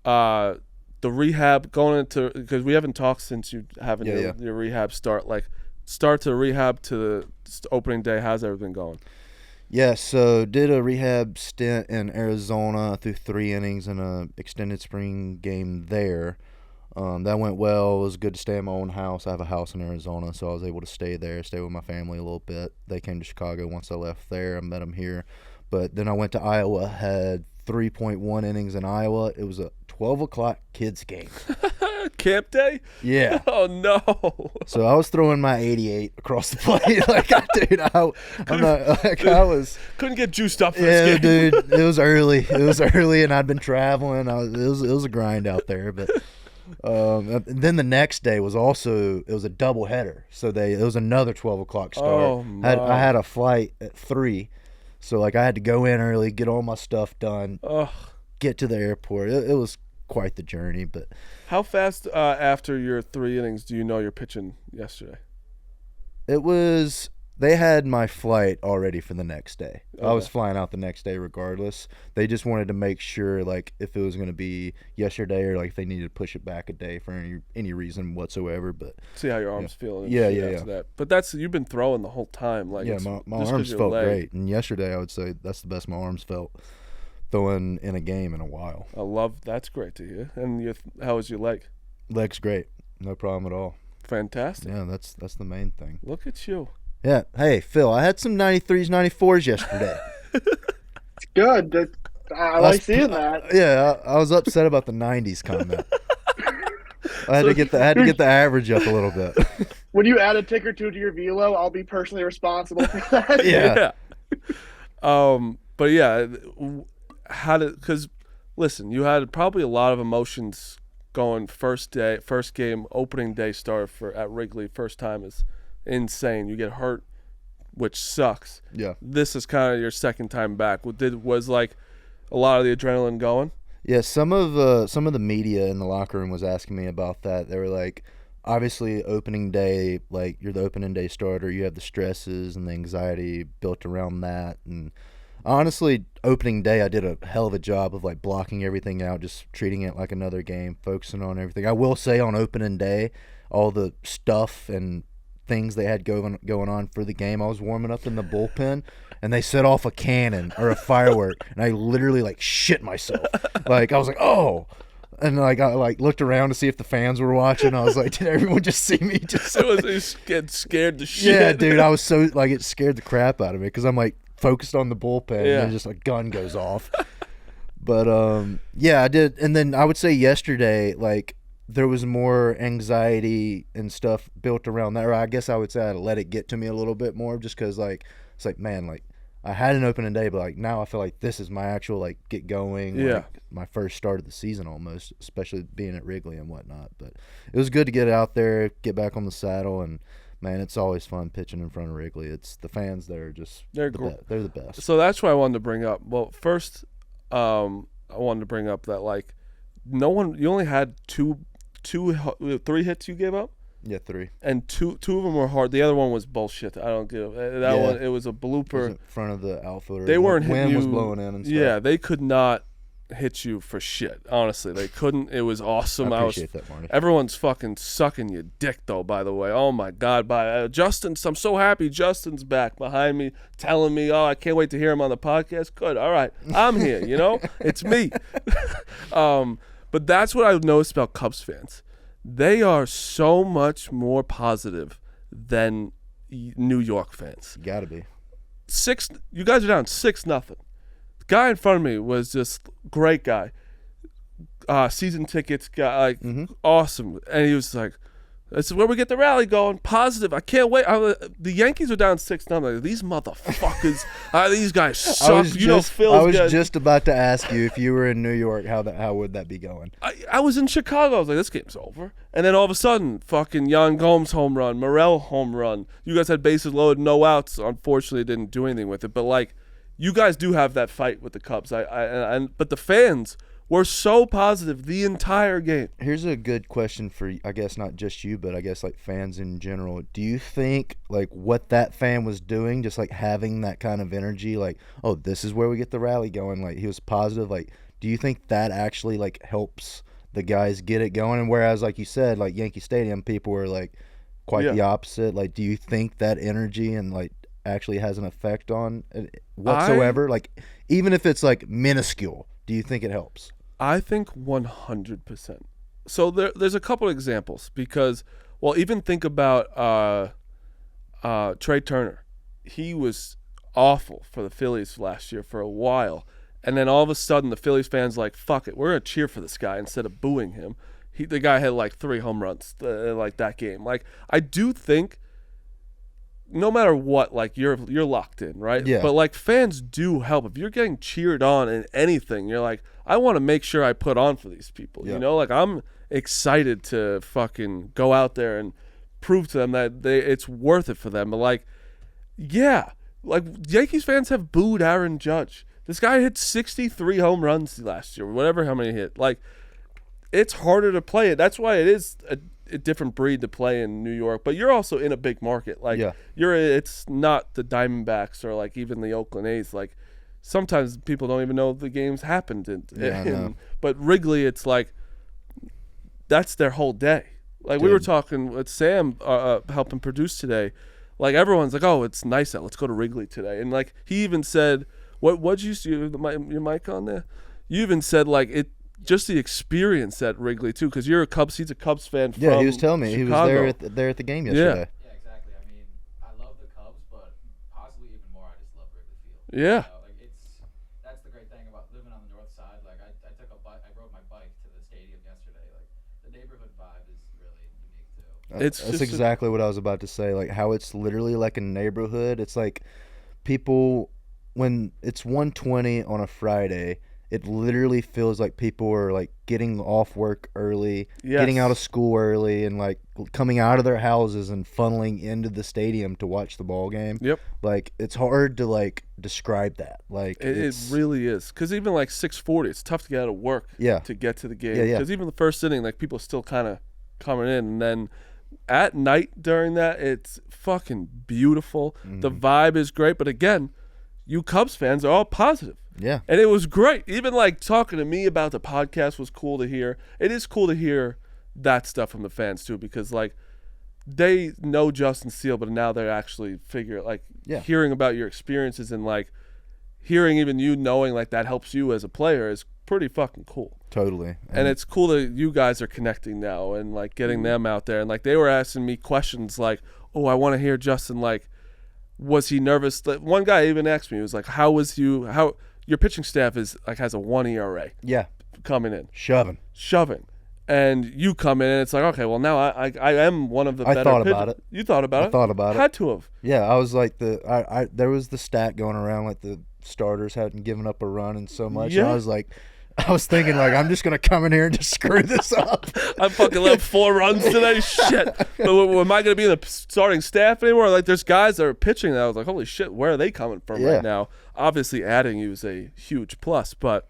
Speaker 2: the rehab going into, because we haven't talked since you having your rehab start. Like start to rehab to the opening day. How's everything going?
Speaker 3: Yeah, so did a rehab stint in Arizona through 3 innings in a extended spring game there. That went well. It was good to stay in my own house. I have a house in Arizona, so I was able to stay there, stay with my family a little bit. They came to Chicago once I left there. I met them here. But then I went to Iowa, had 3.1 innings in Iowa. It was a 12 o'clock kids game.
Speaker 2: Camp day?
Speaker 3: Yeah.
Speaker 2: Oh, no.
Speaker 3: So I was throwing my 88 across the plate. I'm not, I was.
Speaker 2: Couldn't get juiced up for this
Speaker 3: Yeah,
Speaker 2: game.
Speaker 3: dude, it was early. It was early, and I'd been traveling. It was a grind out there, but. Then the next day was also it was a double header, so it was another 12 o'clock start.
Speaker 2: Oh, my.
Speaker 3: I had a flight at 3, so like I had to go in early, get all my stuff done,
Speaker 2: Ugh.
Speaker 3: get to the airport. It was quite the journey, but
Speaker 2: How fast after your 3 innings do you know you're pitching yesterday?
Speaker 3: it was. They had my flight already for the next day. I was
Speaker 2: Okay.
Speaker 3: flying out the next day regardless. They just wanted to make sure, like, if it was going to be yesterday or like if they needed to push it back a day for any reason whatsoever. But
Speaker 2: See how your arms feel. And
Speaker 3: Yeah,
Speaker 2: shit
Speaker 3: yeah,
Speaker 2: after that. But you've been throwing the whole time. Like,
Speaker 3: yeah,
Speaker 2: it's
Speaker 3: my
Speaker 2: just 'cause
Speaker 3: arms
Speaker 2: your
Speaker 3: felt
Speaker 2: leg.
Speaker 3: great. And yesterday, I would say that's the best my arms felt throwing in a game in a while.
Speaker 2: That's great to hear. And how was your leg?
Speaker 3: Leg's great, no problem at all.
Speaker 2: Fantastic.
Speaker 3: Yeah, that's the main thing.
Speaker 2: Look at you.
Speaker 3: Yeah, hey Phil, I had some 93s, 94s yesterday.
Speaker 4: It's good. I like seeing that.
Speaker 3: Yeah, I was upset about the 90s comment. I had to get the average up a little bit.
Speaker 4: When you add a tick or two to your velo, I'll be personally responsible for that.
Speaker 3: Yeah.
Speaker 2: But yeah, because listen, you had probably a lot of emotions going first game, opening day start at Wrigley. First time is insane. You get hurt, which sucks.
Speaker 3: Yeah.
Speaker 2: This is kind of your second time back. Was like a lot of the adrenaline going?
Speaker 3: Yeah, some of the media in the locker room was asking me about that. They were like, obviously opening day, like you're the opening day starter, you have the stresses and the anxiety built around that. And honestly, opening day I did a hell of a job of like blocking everything out, just treating it like another game, focusing on everything. I will say on opening day, all the stuff and things they had going on for the game, I was warming up in the bullpen and they set off a cannon or a firework and I literally like shit myself. Like I was like, oh, and like I like looked around to see if the fans were watching. I was like, did everyone just see me? Just
Speaker 2: It was getting scared to shit.
Speaker 3: yeah, dude, I was so like it scared the crap out of me because I'm like focused on the bullpen
Speaker 2: Yeah.
Speaker 3: and then just a gun goes off. But yeah, I did, and then I would say yesterday, like there was more anxiety and stuff built around that. Or I guess I would say I let it get to me a little bit more, just because like it's like, man, like I had an opening day, but like now I feel like this is my actual like get going.
Speaker 2: Yeah.
Speaker 3: Like, my first start of the season almost, especially being at Wrigley and whatnot. But it was good to get out there, get back on the saddle, and man, it's always fun pitching in front of Wrigley. It's the fans there are just
Speaker 2: They're
Speaker 3: they're the best.
Speaker 2: So that's what I wanted to bring up. Well, first, I wanted to bring up that like you only had 3 hits you gave up,
Speaker 3: Yeah, 3.
Speaker 2: and two of them were hard. The other one was bullshit. I don't give that
Speaker 3: Yeah.
Speaker 2: one. It was a
Speaker 3: It was
Speaker 2: blooper.
Speaker 3: in front of the outfielder.
Speaker 2: They weren't
Speaker 3: Wind
Speaker 2: hitting
Speaker 3: was
Speaker 2: you-
Speaker 3: blowing in and stuff.
Speaker 2: Yeah, they could not hit you for shit. Honestly, they couldn't. It was awesome.
Speaker 3: I appreciate that, Marty.
Speaker 2: Everyone's fucking sucking your dick, though, by the way. Oh, my God. Justin, I'm so happy Justin's back behind me telling me, oh, I can't wait to hear him on the podcast. Good. All right. I'm here, you know? It's me. But that's what I've noticed about Cubs fans. They are so much more positive than New York fans.
Speaker 3: You gotta be.
Speaker 2: You guys are down 6-0. The guy in front of me was just great guy. Season tickets guy, like awesome. And he was like, "This is where we get the rally going. Positive. I can't wait." The Yankees are down 6-0. Like, these motherfuckers. These guys suck. Phil's
Speaker 3: I was
Speaker 2: good.
Speaker 3: just about to ask you if you were in New York, how would that be going?
Speaker 2: I was in Chicago. I was like, this game's over. And then all of a sudden, fucking Yan Gomes home run, Morel home run. You guys had bases loaded, no outs. Unfortunately, didn't do anything with it. But like, you guys do have that fight with the Cubs. But the fans were so positive the entire game.
Speaker 3: Here's a good question for, I guess, not just you, but I guess like fans in general. Do you think like what that fan was doing, just like having that kind of energy, like, oh, this is where we get the rally going, like he was positive, like, do you think that actually like helps the guys get it going? And whereas like you said, like Yankee Stadium, people were like quite the opposite. Like, do you think that energy and like actually has an effect on it whatsoever? Like, even if it's like minuscule, do you think it helps?
Speaker 2: I think 100%. So there's a couple examples because, well, even think about Trey Turner. He was awful for the Phillies last year for a while. And then all of a sudden, the Phillies fans like, fuck it, we're going to cheer for this guy instead of booing him. The guy had like 3 home runs like that game. Like, I do think no matter what, like you're locked in, right?
Speaker 3: Yeah.
Speaker 2: But like fans do help. If you're getting cheered on in anything, you're like, I want to make sure I put on for these people.
Speaker 3: Yeah.
Speaker 2: You know, like I'm excited to fucking go out there and prove to them that it's worth it for them. But like, yeah, like Yankees fans have booed Aaron Judge. This guy hit 63 home runs last year, whatever how many he hit. Like, it's harder to play it. That's why it is a different breed to play in New York. But you're also in a big market. Like, it's not the Diamondbacks or like even the Oakland A's. Like, sometimes people don't even know the games happened. But Wrigley, it's like that's their whole day. Like, we were talking with Sam helping produce today. Like, everyone's like, oh, it's nice out. Let's go to Wrigley today. And like he even said, what'd you see? Your mic on there? You even said like it. Just the experience at Wrigley too, because you're a Cubs. He's a Cubs fan.
Speaker 3: Yeah, he was telling me
Speaker 2: Chicago.
Speaker 3: He was there at the game yesterday.
Speaker 5: Yeah, exactly. I mean, I love the Cubs, but possibly even more, I just love Wrigley Field.
Speaker 2: Yeah.
Speaker 5: You know, like that's the great thing about living on the north side. Like I rode my bike to the stadium yesterday. Like the neighborhood vibe is really unique too.
Speaker 3: That's exactly what I was about to say. Like how it's literally like a neighborhood. It's like people when it's 1:20 on a Friday. It literally feels like people are like getting off work early, getting out of school early, and like coming out of their houses and funneling into the stadium to watch the ball game.
Speaker 2: Yep.
Speaker 3: Like it's hard to like describe that. Like
Speaker 2: it really is, because even like 6:40, it's tough to get out of work. To get to the game. Because even the first inning, like people are still kind of coming in, and then at night during that, it's fucking beautiful. Mm-hmm. The vibe is great, but again, you Cubs fans are all positive.
Speaker 3: Yeah.
Speaker 2: And it was great. Even like talking to me about the podcast was cool to hear. It is cool to hear that stuff from the fans too, because like they know Justin Steele, but now they're actually hearing about your experiences and like hearing even you knowing like that helps you as a player is pretty fucking cool.
Speaker 3: Totally.
Speaker 2: And it's cool that you guys are connecting now and like getting them out there. And like they were asking me questions like, oh, I want to hear Justin, like, was he nervous? One guy even asked me, he was like, how your pitching staff is like has a 1 ERA.
Speaker 3: Yeah.
Speaker 2: Coming in.
Speaker 3: Shoving.
Speaker 2: And you come in and it's like, okay, well now I am one of the better
Speaker 3: I thought
Speaker 2: pitchers.
Speaker 3: about it.
Speaker 2: You thought about it?
Speaker 3: I thought about it.
Speaker 2: Had to have.
Speaker 3: Yeah, I was like there was the stat going around like the starters hadn't given up a run in so much.
Speaker 2: Yeah.
Speaker 3: And I was thinking like I'm just gonna come in here and just screw this up.
Speaker 2: I fucking let 4 runs today. Shit. But am I gonna be in the starting staff anymore? Like there's guys that are pitching that I was like, holy shit, where are they coming from right now? Obviously adding you is a huge plus, but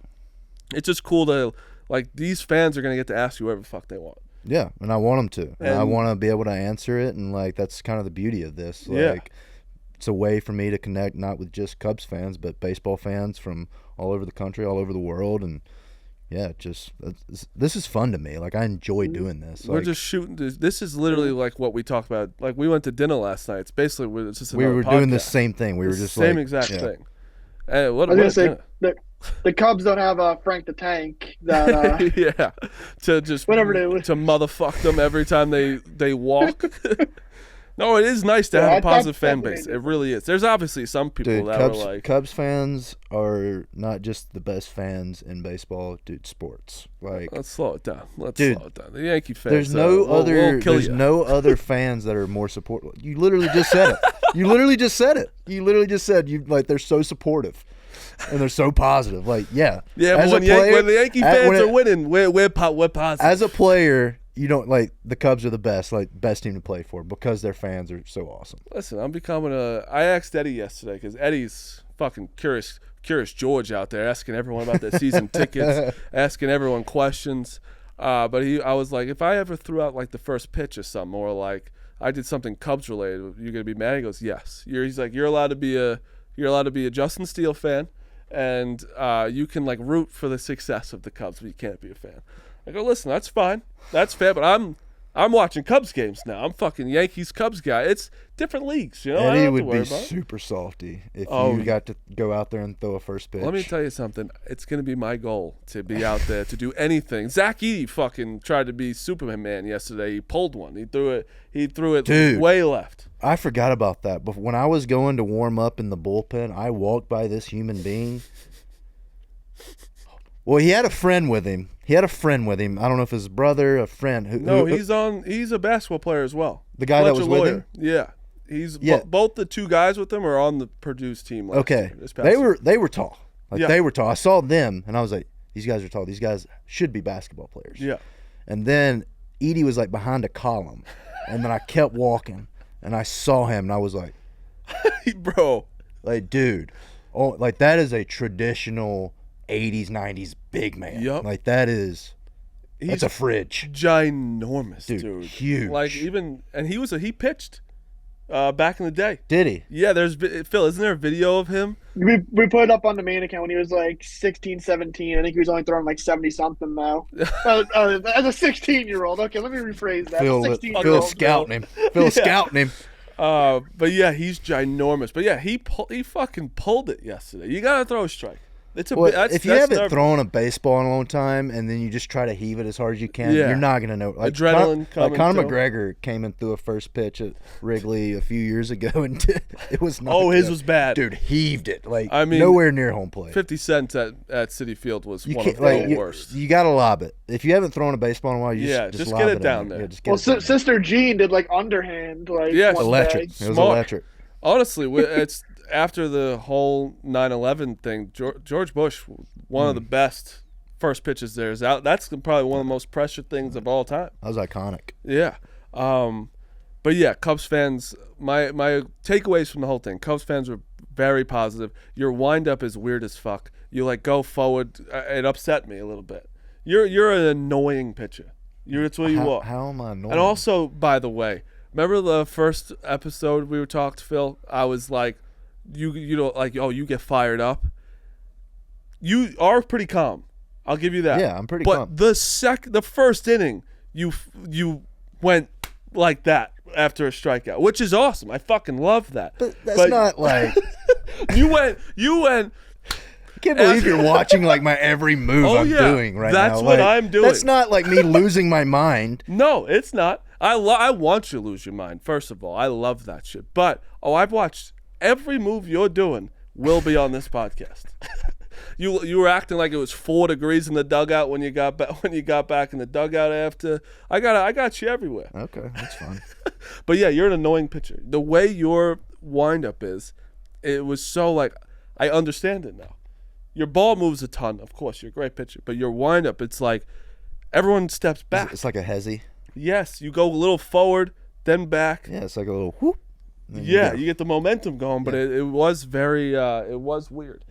Speaker 2: it's just cool to like these fans are gonna get to ask you whatever the fuck they want.
Speaker 3: Yeah, and I want them to. And I want to be able to answer it, and like that's kind of the beauty of this. Like it's a way for me to connect not with just Cubs fans, but baseball fans from all over the country, all over the world, and this is fun to me. Like I enjoy doing this.
Speaker 2: We're just shooting. This is literally like what we talked about. Like we went to dinner last night. It's basically it's just
Speaker 3: we were
Speaker 2: podcast.
Speaker 3: Doing the same thing. We were just
Speaker 2: same
Speaker 3: like,
Speaker 2: exact thing. Hey, what
Speaker 4: I was
Speaker 2: what
Speaker 4: gonna say the Cubs don't have Frank the Tank that
Speaker 2: to just
Speaker 4: whatever
Speaker 2: to motherfuck them every time they walk. No, it is nice to have a positive fan base. It really is. There's obviously some people that are like
Speaker 3: Cubs fans are not just the best fans in baseball, dude. Sports like
Speaker 2: let's slow it down. Slow it down. The Yankee fans.
Speaker 3: There's no other fans that are more supportive. You literally just said it. You literally just said you like they're so supportive. And they're so positive. Like yeah.
Speaker 2: But when the Yankee fans are winning, we're positive.
Speaker 3: As a player, you don't like the Cubs are the best team to play for because their fans are so awesome.
Speaker 2: Listen, I asked Eddie yesterday because Eddie's fucking curious George out there asking everyone about their season tickets, asking everyone questions. But I was like, if I ever threw out like the first pitch or something, or like I did something Cubs related, you're gonna be mad? He goes, yes. He's like, you're allowed to be a Justin Steele fan, and you can like root for the success of the Cubs, but you can't be a fan. I go, listen, that's fine. That's fair, but I'm I'm watching Cubs games now. I'm fucking Yankees Cubs guy. It's different leagues, you know. I don't
Speaker 3: Eddie
Speaker 2: have to
Speaker 3: would
Speaker 2: worry
Speaker 3: be
Speaker 2: about it.
Speaker 3: super salty if
Speaker 2: Oh,
Speaker 3: you got to go out there and throw a first pitch.
Speaker 2: Let me tell you something. It's gonna be my goal to be out there to do anything. Zach Edey fucking tried to be Superman man yesterday. He pulled one. He threw it
Speaker 3: Dude.
Speaker 2: way left.
Speaker 3: I forgot about that. But when I was going to warm up in the bullpen, I walked by this human being. Well, he had a friend with him. I don't know if his brother, a friend.
Speaker 2: No, he's a basketball player as well.
Speaker 3: The guy that
Speaker 2: Fletcher
Speaker 3: was with
Speaker 2: Lawyer.
Speaker 3: him?
Speaker 2: Yeah. He's
Speaker 3: Yeah.
Speaker 2: both the two guys with him are on the Purdue's team last
Speaker 3: Okay.
Speaker 2: year, this past
Speaker 3: They
Speaker 2: year.
Speaker 3: were tall.
Speaker 2: Yeah.
Speaker 3: They were tall. I saw them, and I was like, these guys are tall. These guys should be basketball players.
Speaker 2: Yeah.
Speaker 3: And then Edie was like behind a column, and then I kept walking, and I saw him, and I was like,
Speaker 2: Bro.
Speaker 3: like, dude, oh, like that is a traditional 80s, 90s big man.
Speaker 2: Yup.
Speaker 3: Like that's a fridge.
Speaker 2: Ginormous, dude.
Speaker 3: Huge.
Speaker 2: Like and he pitched back in the day.
Speaker 3: Did he?
Speaker 2: Yeah, Phil, isn't there a video of him?
Speaker 4: We put it up on the main account when he was like 16, 17. I think he was only throwing like 70-something now. As a 16-year-old. Okay, let me rephrase that.
Speaker 3: Phil
Speaker 4: 16-year-old.
Speaker 3: scouting him. Phil scouting him.
Speaker 2: But yeah, he's ginormous. But yeah, he fucking pulled it yesterday. You gotta throw a strike. If you
Speaker 3: haven't thrown a baseball in a long time and then you just try to heave it as hard as you can,
Speaker 2: Yeah.
Speaker 3: you're not going to know. Like
Speaker 2: Adrenaline
Speaker 3: Conor
Speaker 2: coming
Speaker 3: McGregor came in through a first pitch at Wrigley a few years ago, and it was not
Speaker 2: his
Speaker 3: good.
Speaker 2: was bad.
Speaker 3: Dude, heaved it. Like,
Speaker 2: I mean,
Speaker 3: nowhere near home plate.
Speaker 2: 50 Cent at Citi Field was
Speaker 3: You
Speaker 2: one of
Speaker 3: can't,
Speaker 2: the worst.
Speaker 3: You got to lob it. If you haven't thrown a baseball in a while, you just lob
Speaker 2: get it
Speaker 3: in
Speaker 2: down there.
Speaker 3: Yeah, just get
Speaker 4: Well,
Speaker 3: it down there.
Speaker 4: Sister Jean did like underhand. Like,
Speaker 2: Yes.
Speaker 4: one
Speaker 3: Electric.
Speaker 4: day.
Speaker 3: It was
Speaker 2: Smart.
Speaker 3: electric.
Speaker 2: Honestly, it's after the whole 9/11 thing. George Bush, one of the best first pitches there is out. That's probably one of the most pressured things of all time.
Speaker 3: That was iconic.
Speaker 2: Yeah. But yeah, Cubs fans, my takeaways from the whole thing, Cubs fans were very positive. Your windup is weird as fuck. You like go forward. It upset me a little bit. You're an annoying pitcher. That's what you are.
Speaker 3: How am I annoying?
Speaker 2: And also, by the way, remember the first episode we were talking, Phil? I was like, you know, like, oh, you get fired up. You are pretty calm. I'll give you that.
Speaker 3: Yeah, I'm pretty
Speaker 2: calm. But the first inning, you went like that after a strikeout, which is awesome. I fucking love that.
Speaker 3: But that's not like
Speaker 2: you went.
Speaker 3: I can't believe you're watching like my every move I'm doing right now.
Speaker 2: That's what I'm doing.
Speaker 3: That's not like me losing my mind.
Speaker 2: No, it's not. I want you to lose your mind. First of all, I love that shit. But I've watched every move you're doing will be on this podcast. You were acting like it was 4 degrees in the dugout when you got back in the dugout after. I got you everywhere.
Speaker 3: Okay, that's fine.
Speaker 2: But yeah, you're an annoying pitcher. The way your windup is, it was so like I understand it now. Your ball moves a ton, of course. You're a great pitcher, but your windup, it's like everyone steps back.
Speaker 3: It's like a hezzy.
Speaker 2: Yes, you go a little forward, then back.
Speaker 3: Yeah, it's like a little whoop.
Speaker 2: Yeah, you get the momentum going, but it was very it was weird.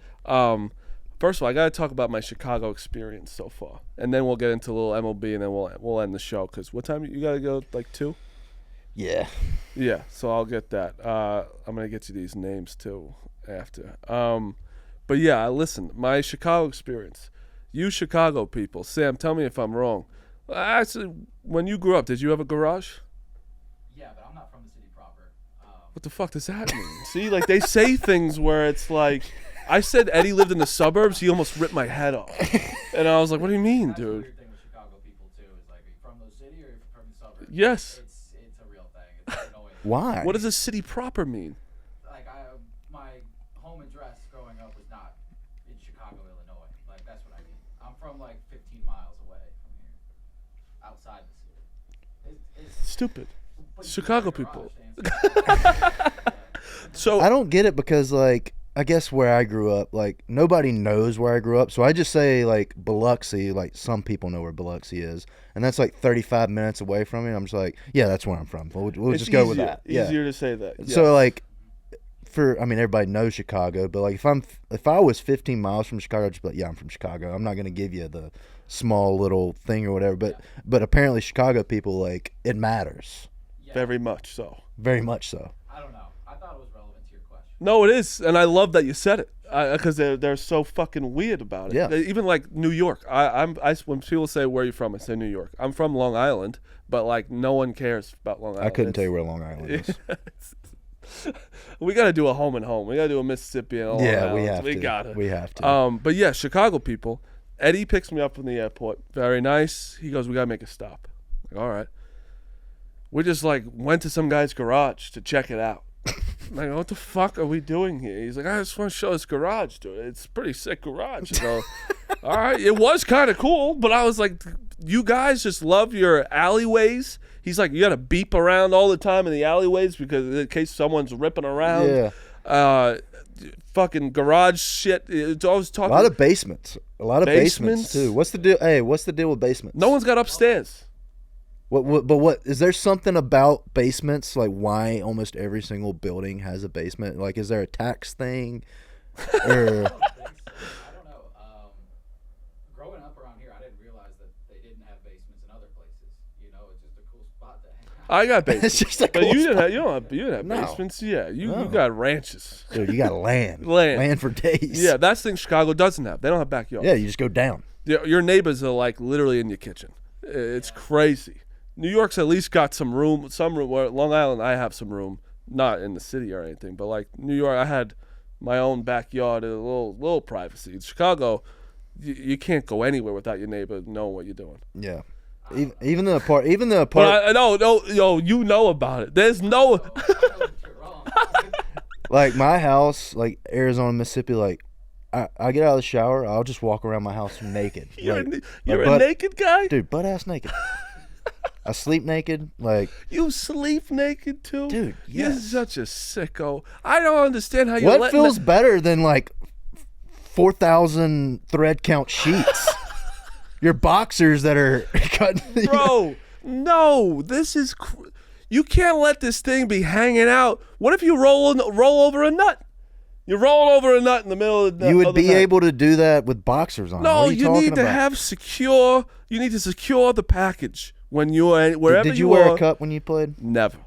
Speaker 2: First of all, I got to talk about my Chicago experience so far, and then we'll get into a little MLB, and then we'll end the show. Because what time you got to go? Like 2?
Speaker 3: Yeah.
Speaker 2: Yeah. So I'll get that. I'm gonna get you these names too after. But yeah, listen, my Chicago experience. You Chicago people, Sam, tell me if I'm wrong. Actually, when you grew up, did you have a garage?
Speaker 5: Yeah, but I'm not from the city proper.
Speaker 2: What the fuck does that mean? See, like they say things where it's like, I said Eddie lived in the suburbs. He almost ripped my head off, and I was like, "What do you mean,
Speaker 5: That's the
Speaker 2: dude?"
Speaker 5: weird thing with Chicago people too is like, are you from the city or are you from the suburbs?
Speaker 2: Yes.
Speaker 5: It's a real thing. It's annoying.
Speaker 3: Why?
Speaker 2: What does a city proper mean?
Speaker 5: Like my home address growing up was not in Chicago, Illinois. Like that's what I mean. I'm from like 15 miles away from here, outside the city. It's
Speaker 2: Stupid.
Speaker 5: but you
Speaker 2: Chicago
Speaker 5: have a garage
Speaker 2: people.
Speaker 5: to answer.
Speaker 2: So
Speaker 3: I don't get it because, like, I guess where I grew up, like, nobody knows where I grew up. So I just say, like, Biloxi, like, some people know where Biloxi is. And that's, like, 35 minutes away from me. I'm just like, yeah, that's where I'm from. We'll
Speaker 2: it's
Speaker 3: just go with
Speaker 2: easier-
Speaker 3: that. Yeah.
Speaker 2: Easier to say that.
Speaker 3: So,
Speaker 2: yes.
Speaker 3: like, everybody knows Chicago. But, like, if I was 15 miles from Chicago, I'd just be like, yeah, I'm from Chicago. I'm not going to give you the small little thing or whatever. But apparently Chicago people, like, it matters.
Speaker 5: Yeah,
Speaker 2: Very much so.
Speaker 3: Very much so.
Speaker 5: I don't know. I thought it was relevant to your question.
Speaker 2: No, it is, and I love that you said it because they're so fucking weird about it.
Speaker 3: Yeah.
Speaker 2: Even like New York. When people say where are you from, I say New York. I'm from Long Island, but like no one cares about Long Island.
Speaker 3: I couldn't tell you where Long Island is.
Speaker 2: We got to do a home and home. We got to do a Mississippi and Long
Speaker 3: Yeah,
Speaker 2: Island.
Speaker 3: we
Speaker 2: got to.
Speaker 3: We have to.
Speaker 2: But yeah, Chicago people. Eddie picks me up from the airport. Very nice. He goes, we got to make a stop. Like, all right. We just like went to some guy's garage to check it out. I'm like, what the fuck are we doing here? He's like, I just want to show this garage, dude. It's a pretty sick garage. You know? All right. It was kind of cool, but I was like, you guys just love your alleyways. He's like, you got to beep around all the time in the alleyways because in case someone's ripping around.
Speaker 3: Yeah.
Speaker 2: Fucking garage shit. It's always talking.
Speaker 3: A lot of basements. A lot of basements too. What's the deal? Hey, what's the deal with basements?
Speaker 2: No one's got upstairs.
Speaker 3: What is there something about basements, like why almost every single building has a basement? Like, is there a tax thing? Or
Speaker 5: I don't know. Growing up around here, I didn't realize that they didn't have basements in other places. You know, it's just a cool spot to hang out.
Speaker 2: I got basements.
Speaker 3: it's just a
Speaker 2: But
Speaker 3: cool
Speaker 2: you
Speaker 3: spot.
Speaker 2: didn't have
Speaker 3: No.
Speaker 2: basements. Yeah, you
Speaker 3: No.
Speaker 2: got ranches.
Speaker 3: Dude, you got land.
Speaker 2: Land.
Speaker 3: for days.
Speaker 2: Yeah, that's the thing Chicago doesn't have. They don't have backyards.
Speaker 3: Yeah, you just go down.
Speaker 2: Your neighbors are like literally in your kitchen. It's crazy. New York's at least got some room. Where Long Island, I have some room, not in the city or anything, but like New York, I had my own backyard, a little privacy. In Chicago, you can't go anywhere without your neighbor knowing what you're doing.
Speaker 3: Yeah. Even the apart.
Speaker 2: But yo, you know about it. There's no.
Speaker 5: I know that you're wrong.
Speaker 3: Like my house, like Arizona, Mississippi, like I get out of the shower, I'll just walk around my house naked.
Speaker 2: You're
Speaker 3: Like,
Speaker 2: a naked guy.
Speaker 3: dude, butt ass naked. I sleep naked, like
Speaker 2: You sleep naked too,
Speaker 3: Dude,
Speaker 2: You're
Speaker 3: yes.
Speaker 2: such a sicko. I don't understand how you.
Speaker 3: what feels better than like 4,000 thread count sheets? Your boxers that are cut.
Speaker 2: Bro? No, this is. You can't let this thing be hanging out. What if you roll over a nut? You roll over a nut in the middle of the.
Speaker 3: You would
Speaker 2: of the
Speaker 3: be
Speaker 2: night.
Speaker 3: able to do that with boxers on.
Speaker 2: No,
Speaker 3: what are you,
Speaker 2: you
Speaker 3: talking
Speaker 2: need to
Speaker 3: about?
Speaker 2: have secure. You need to secure the package when you're wherever
Speaker 3: Did you wear
Speaker 2: are.
Speaker 3: a cup when you played?
Speaker 2: Never,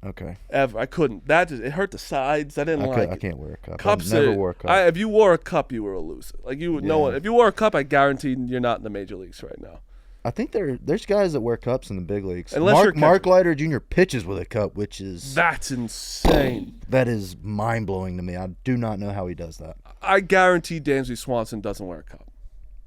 Speaker 3: Okay.
Speaker 2: ever. I couldn't. It hurt the sides. I didn't like
Speaker 3: I
Speaker 2: it.
Speaker 3: can't wear a cup.
Speaker 2: Cups
Speaker 3: I never
Speaker 2: are-
Speaker 3: wore a cup.
Speaker 2: if you wore a cup, you were a loser. Like you would no one. If you wore a cup, I guarantee you're not in the major leagues right now.
Speaker 3: I think there's guys that wear cups in the big leagues.
Speaker 2: Unless you're
Speaker 3: Mark
Speaker 2: catching.
Speaker 3: Leiter Jr. pitches with a cup, which is
Speaker 2: That's insane.
Speaker 3: that is mind blowing to me. I do not know how he does that.
Speaker 2: I guarantee Dansby Swanson doesn't wear a cup.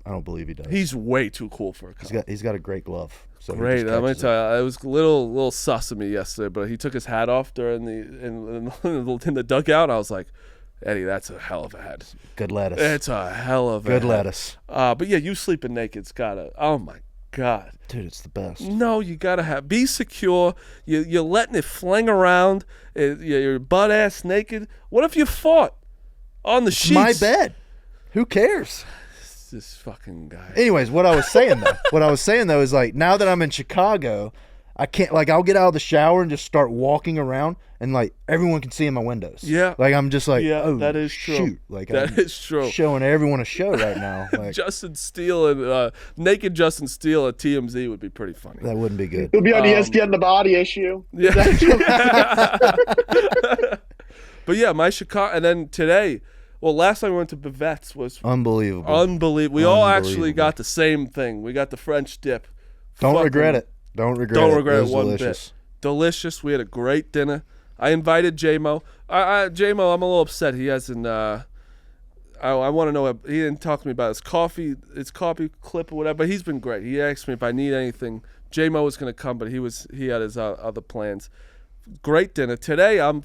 Speaker 3: I don't believe he does.
Speaker 2: He's way too cool for a cup.
Speaker 3: He's got a great glove. So he
Speaker 2: Great.
Speaker 3: just
Speaker 2: I'm gonna
Speaker 3: catches it.
Speaker 2: tell you, it was a little sus of me yesterday, but he took his hat off during in the dugout. I was like, Eddie, that's a hell of a head.
Speaker 3: Good lettuce.
Speaker 2: It's a hell of a
Speaker 3: Good
Speaker 2: head.
Speaker 3: lettuce,
Speaker 2: But yeah, you sleeping naked's gotta. Oh my god.
Speaker 3: dude. It's the best.
Speaker 2: No, you gotta be secure. You're letting it fling around. You're butt ass naked. What if you fought on the sheets?
Speaker 3: My bed. Who cares?
Speaker 2: This fucking guy.
Speaker 3: Anyways, what I was saying though is like now that I'm in Chicago, I can't like I'll get out of the shower and just start walking around and like everyone can see in my windows.
Speaker 2: Yeah.
Speaker 3: Like I'm just like,
Speaker 2: Yeah,
Speaker 3: oh,
Speaker 2: that is true.
Speaker 3: shoot. Like
Speaker 2: That
Speaker 3: I'm
Speaker 2: is true.
Speaker 3: showing everyone a show right now. Like
Speaker 2: Justin Steele and naked Justin Steele at TMZ would be pretty funny.
Speaker 3: that wouldn't be good.
Speaker 4: He'll be on ESPN The Body Issue.
Speaker 2: Yeah. But yeah, my Chicago, and then today, well, last time we went to Bivette's was
Speaker 3: Unbelievable.
Speaker 2: unbelievable. We all actually
Speaker 3: Unbelievable.
Speaker 2: got the same thing. We got the French dip.
Speaker 3: Don't
Speaker 2: Fucking
Speaker 3: regret it. Don't regret
Speaker 2: Don't
Speaker 3: it.
Speaker 2: regret it
Speaker 3: was
Speaker 2: one
Speaker 3: delicious.
Speaker 2: bit. Delicious. We had a great dinner. I invited J-Mo. J-Mo, I'm a little upset. He hasn't. I want to know. He didn't talk to me about his coffee clip or whatever. But he's been great. He asked me if I need anything. J-Mo was gonna come, but he had his other plans. Great dinner today. I was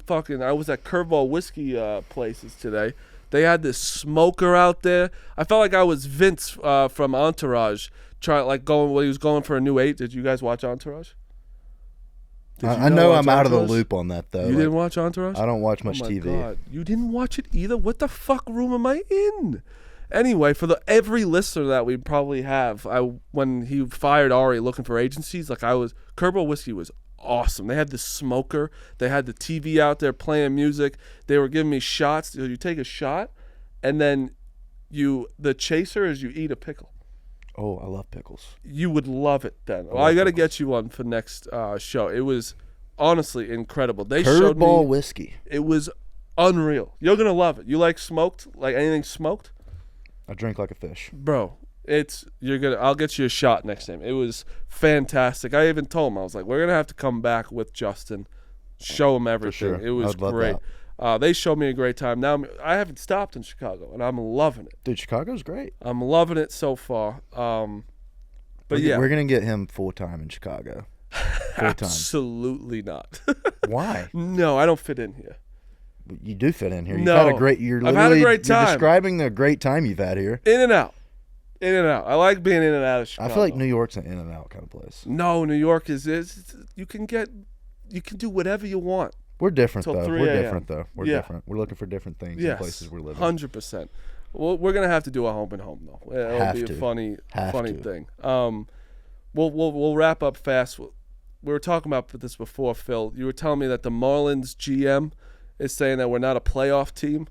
Speaker 2: at Curveball Whiskey places today. They had this smoker out there. I felt like I was Vince from Entourage, when he was going for a new 8. Did you guys watch Entourage? Did you
Speaker 3: I know
Speaker 2: watch
Speaker 3: I'm out of the
Speaker 2: Entourage?
Speaker 3: loop on that though.
Speaker 2: You
Speaker 3: Like,
Speaker 2: didn't watch Entourage?
Speaker 3: I don't watch much
Speaker 2: Oh my
Speaker 3: TV.
Speaker 2: God. You didn't watch it either? What the fuck room am I in? Anyway, for every listener that we probably have, when he fired Ari looking for agencies, Curveball Whiskey was awesome. They had the smoker. They had the TV out there playing music. They were giving me shots. You take a shot, and then the chaser is you eat a pickle.
Speaker 3: Oh, I love pickles.
Speaker 2: You would love it then. Well, I got to get you one for next show. It was honestly incredible. They showed me.
Speaker 3: Curveball whiskey.
Speaker 2: It was unreal. You're gonna love it. You like smoked? Like anything smoked?
Speaker 3: I drink like a fish.
Speaker 2: Bro, I'll get you a shot next time. It was fantastic. I even told him, I was like, we're gonna have to come back with Justin, show him everything.
Speaker 3: sure.
Speaker 2: It was
Speaker 3: I'd love
Speaker 2: great. They showed me a great time. Now I haven't stopped in Chicago, and I'm loving it.
Speaker 3: Dude, Chicago's great.
Speaker 2: I'm loving it so far. But yeah,
Speaker 3: We're gonna get him full time in Chicago. Full time.
Speaker 2: absolutely not.
Speaker 3: Why?
Speaker 2: No, I don't fit in here.
Speaker 3: You do fit in here. You've
Speaker 2: No.
Speaker 3: had a great. You're
Speaker 2: I've had a
Speaker 3: literally
Speaker 2: great time.
Speaker 3: You're describing the great time you've had here.
Speaker 2: In and out. In and out. I like being in and out of Chicago.
Speaker 3: I feel like New York's an in and out kind of place.
Speaker 2: No, New York is you can do whatever you want.
Speaker 3: We're different
Speaker 2: Till
Speaker 3: though.
Speaker 2: 3
Speaker 3: We're
Speaker 2: a.m.
Speaker 3: different though. We're
Speaker 2: Yeah.
Speaker 3: different. We're looking for different things in
Speaker 2: Yes,
Speaker 3: places we're living.
Speaker 2: 100%. Well, we're gonna have to do a home and home though. It'll
Speaker 3: Have
Speaker 2: be a
Speaker 3: to.
Speaker 2: funny
Speaker 3: Have to.
Speaker 2: thing. We'll wrap up fast. We were talking about this before, Phil. You were telling me that the Marlins GM is saying that we're not a playoff team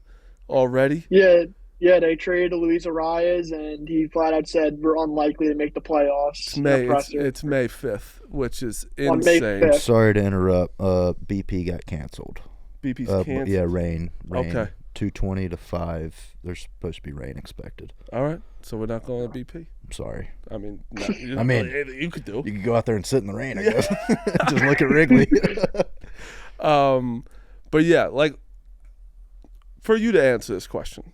Speaker 2: already.
Speaker 4: Yeah, they traded Luis Arias, and he flat out said we're unlikely to make the playoffs.
Speaker 2: It's May.
Speaker 4: in a presser.
Speaker 2: It's May 5th, which is
Speaker 4: On May
Speaker 2: insane.
Speaker 4: 5th.
Speaker 3: Sorry to interrupt. BP got canceled.
Speaker 2: BP's canceled.
Speaker 3: Yeah, rain.
Speaker 2: Okay.
Speaker 3: 2:20 to 5. There's supposed to be rain expected.
Speaker 2: All right, so we're not going to BP.
Speaker 3: I'm sorry.
Speaker 2: I mean,
Speaker 3: I mean,
Speaker 2: you could do.
Speaker 3: You could go out there and sit in the rain, I guess. Just look at Wrigley.
Speaker 2: But yeah, like for you to answer this question,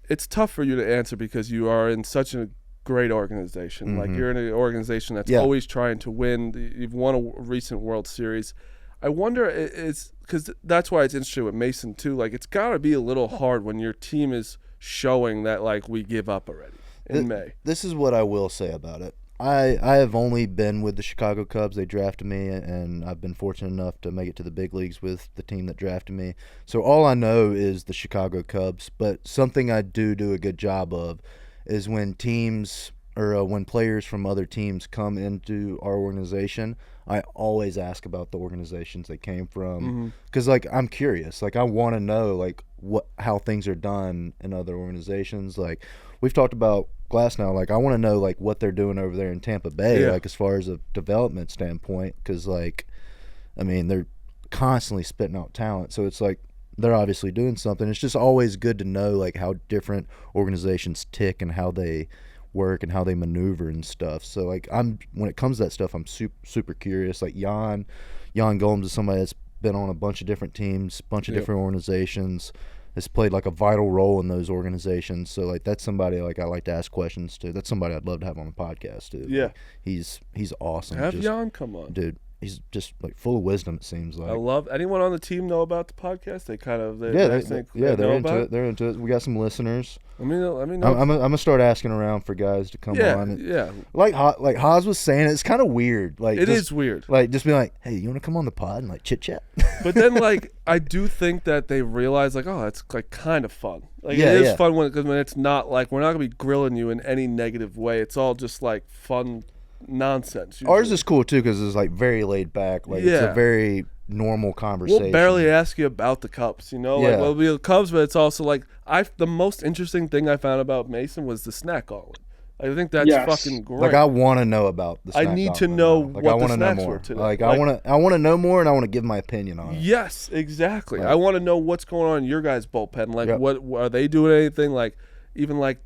Speaker 2: it's tough for you to answer because you are in such a great organization. Like you're in an organization that's always trying to win. You've won a recent World Series. I wonder it's because that's why it's interesting with Mason too. Like it's got to be a little hard when your team is showing that like we give up already in May.
Speaker 3: This is what I will say about it. I have only been with the Chicago Cubs. They drafted me, and I've been fortunate enough to make it to the big leagues with the team that drafted me. So all I know is the Chicago Cubs. But something I do a good job of is when teams or when players from other teams come into our organization, I always ask about the organizations they came from because like I'm curious. Like I want to know like how things are done in other organizations. Like we've talked about Glass now. Like I want to know like what they're doing over there in Tampa Bay, like as far as a development standpoint, because like I mean they're constantly spitting out talent, so it's like they're obviously doing something. It's just always good to know like how different organizations tick and how they work and how they maneuver and stuff. So like when it comes to that stuff, I'm super curious. Like Jan Gomes is somebody that's been on a bunch of different teams, bunch of different organizations, has played like a vital role in those organizations. So like that's somebody like I like to ask questions to. That's somebody I'd love to have on the podcast too.
Speaker 2: Yeah,
Speaker 3: like, he's awesome.
Speaker 2: Have Jan come on,
Speaker 3: dude. He's just like full of wisdom. It seems like.
Speaker 2: I love anyone on the team know about the podcast. They kind of
Speaker 3: they're
Speaker 2: know
Speaker 3: into
Speaker 2: about
Speaker 3: it. They're into it. We got some listeners.
Speaker 2: I mean,
Speaker 3: I'm gonna start asking around for guys to come on.
Speaker 2: Yeah,
Speaker 3: like Haas was saying, it's kind of weird. Like
Speaker 2: it is weird.
Speaker 3: Like just be like, hey, you want to come on the pod and like chit chat?
Speaker 2: But then like I do think that they realize like, oh, that's like kind of fun. Like it is fun when it's not like we're not gonna be grilling you in any negative way. It's all just like fun nonsense. Usually.
Speaker 3: Ours is cool too because it's like very laid back. Like it's a very normal conversation.
Speaker 2: We'll barely ask you about the Cubs, you know. Like we'll be the Cubs, but it's also like the most interesting thing I found about Mason was the snack gauntlet. I think that's fucking great.
Speaker 3: Like I want to know about the snack
Speaker 2: I need to
Speaker 3: gauntlet
Speaker 2: know
Speaker 3: now. Like,
Speaker 2: what
Speaker 3: I
Speaker 2: the
Speaker 3: want to know
Speaker 2: snacks
Speaker 3: more.
Speaker 2: were today.
Speaker 3: Like I want to know more and I want to give my opinion on it.
Speaker 2: Yes, exactly.
Speaker 3: Like,
Speaker 2: I want to know what's going on in your guys' bullpen. Like what are they doing anything? Like even like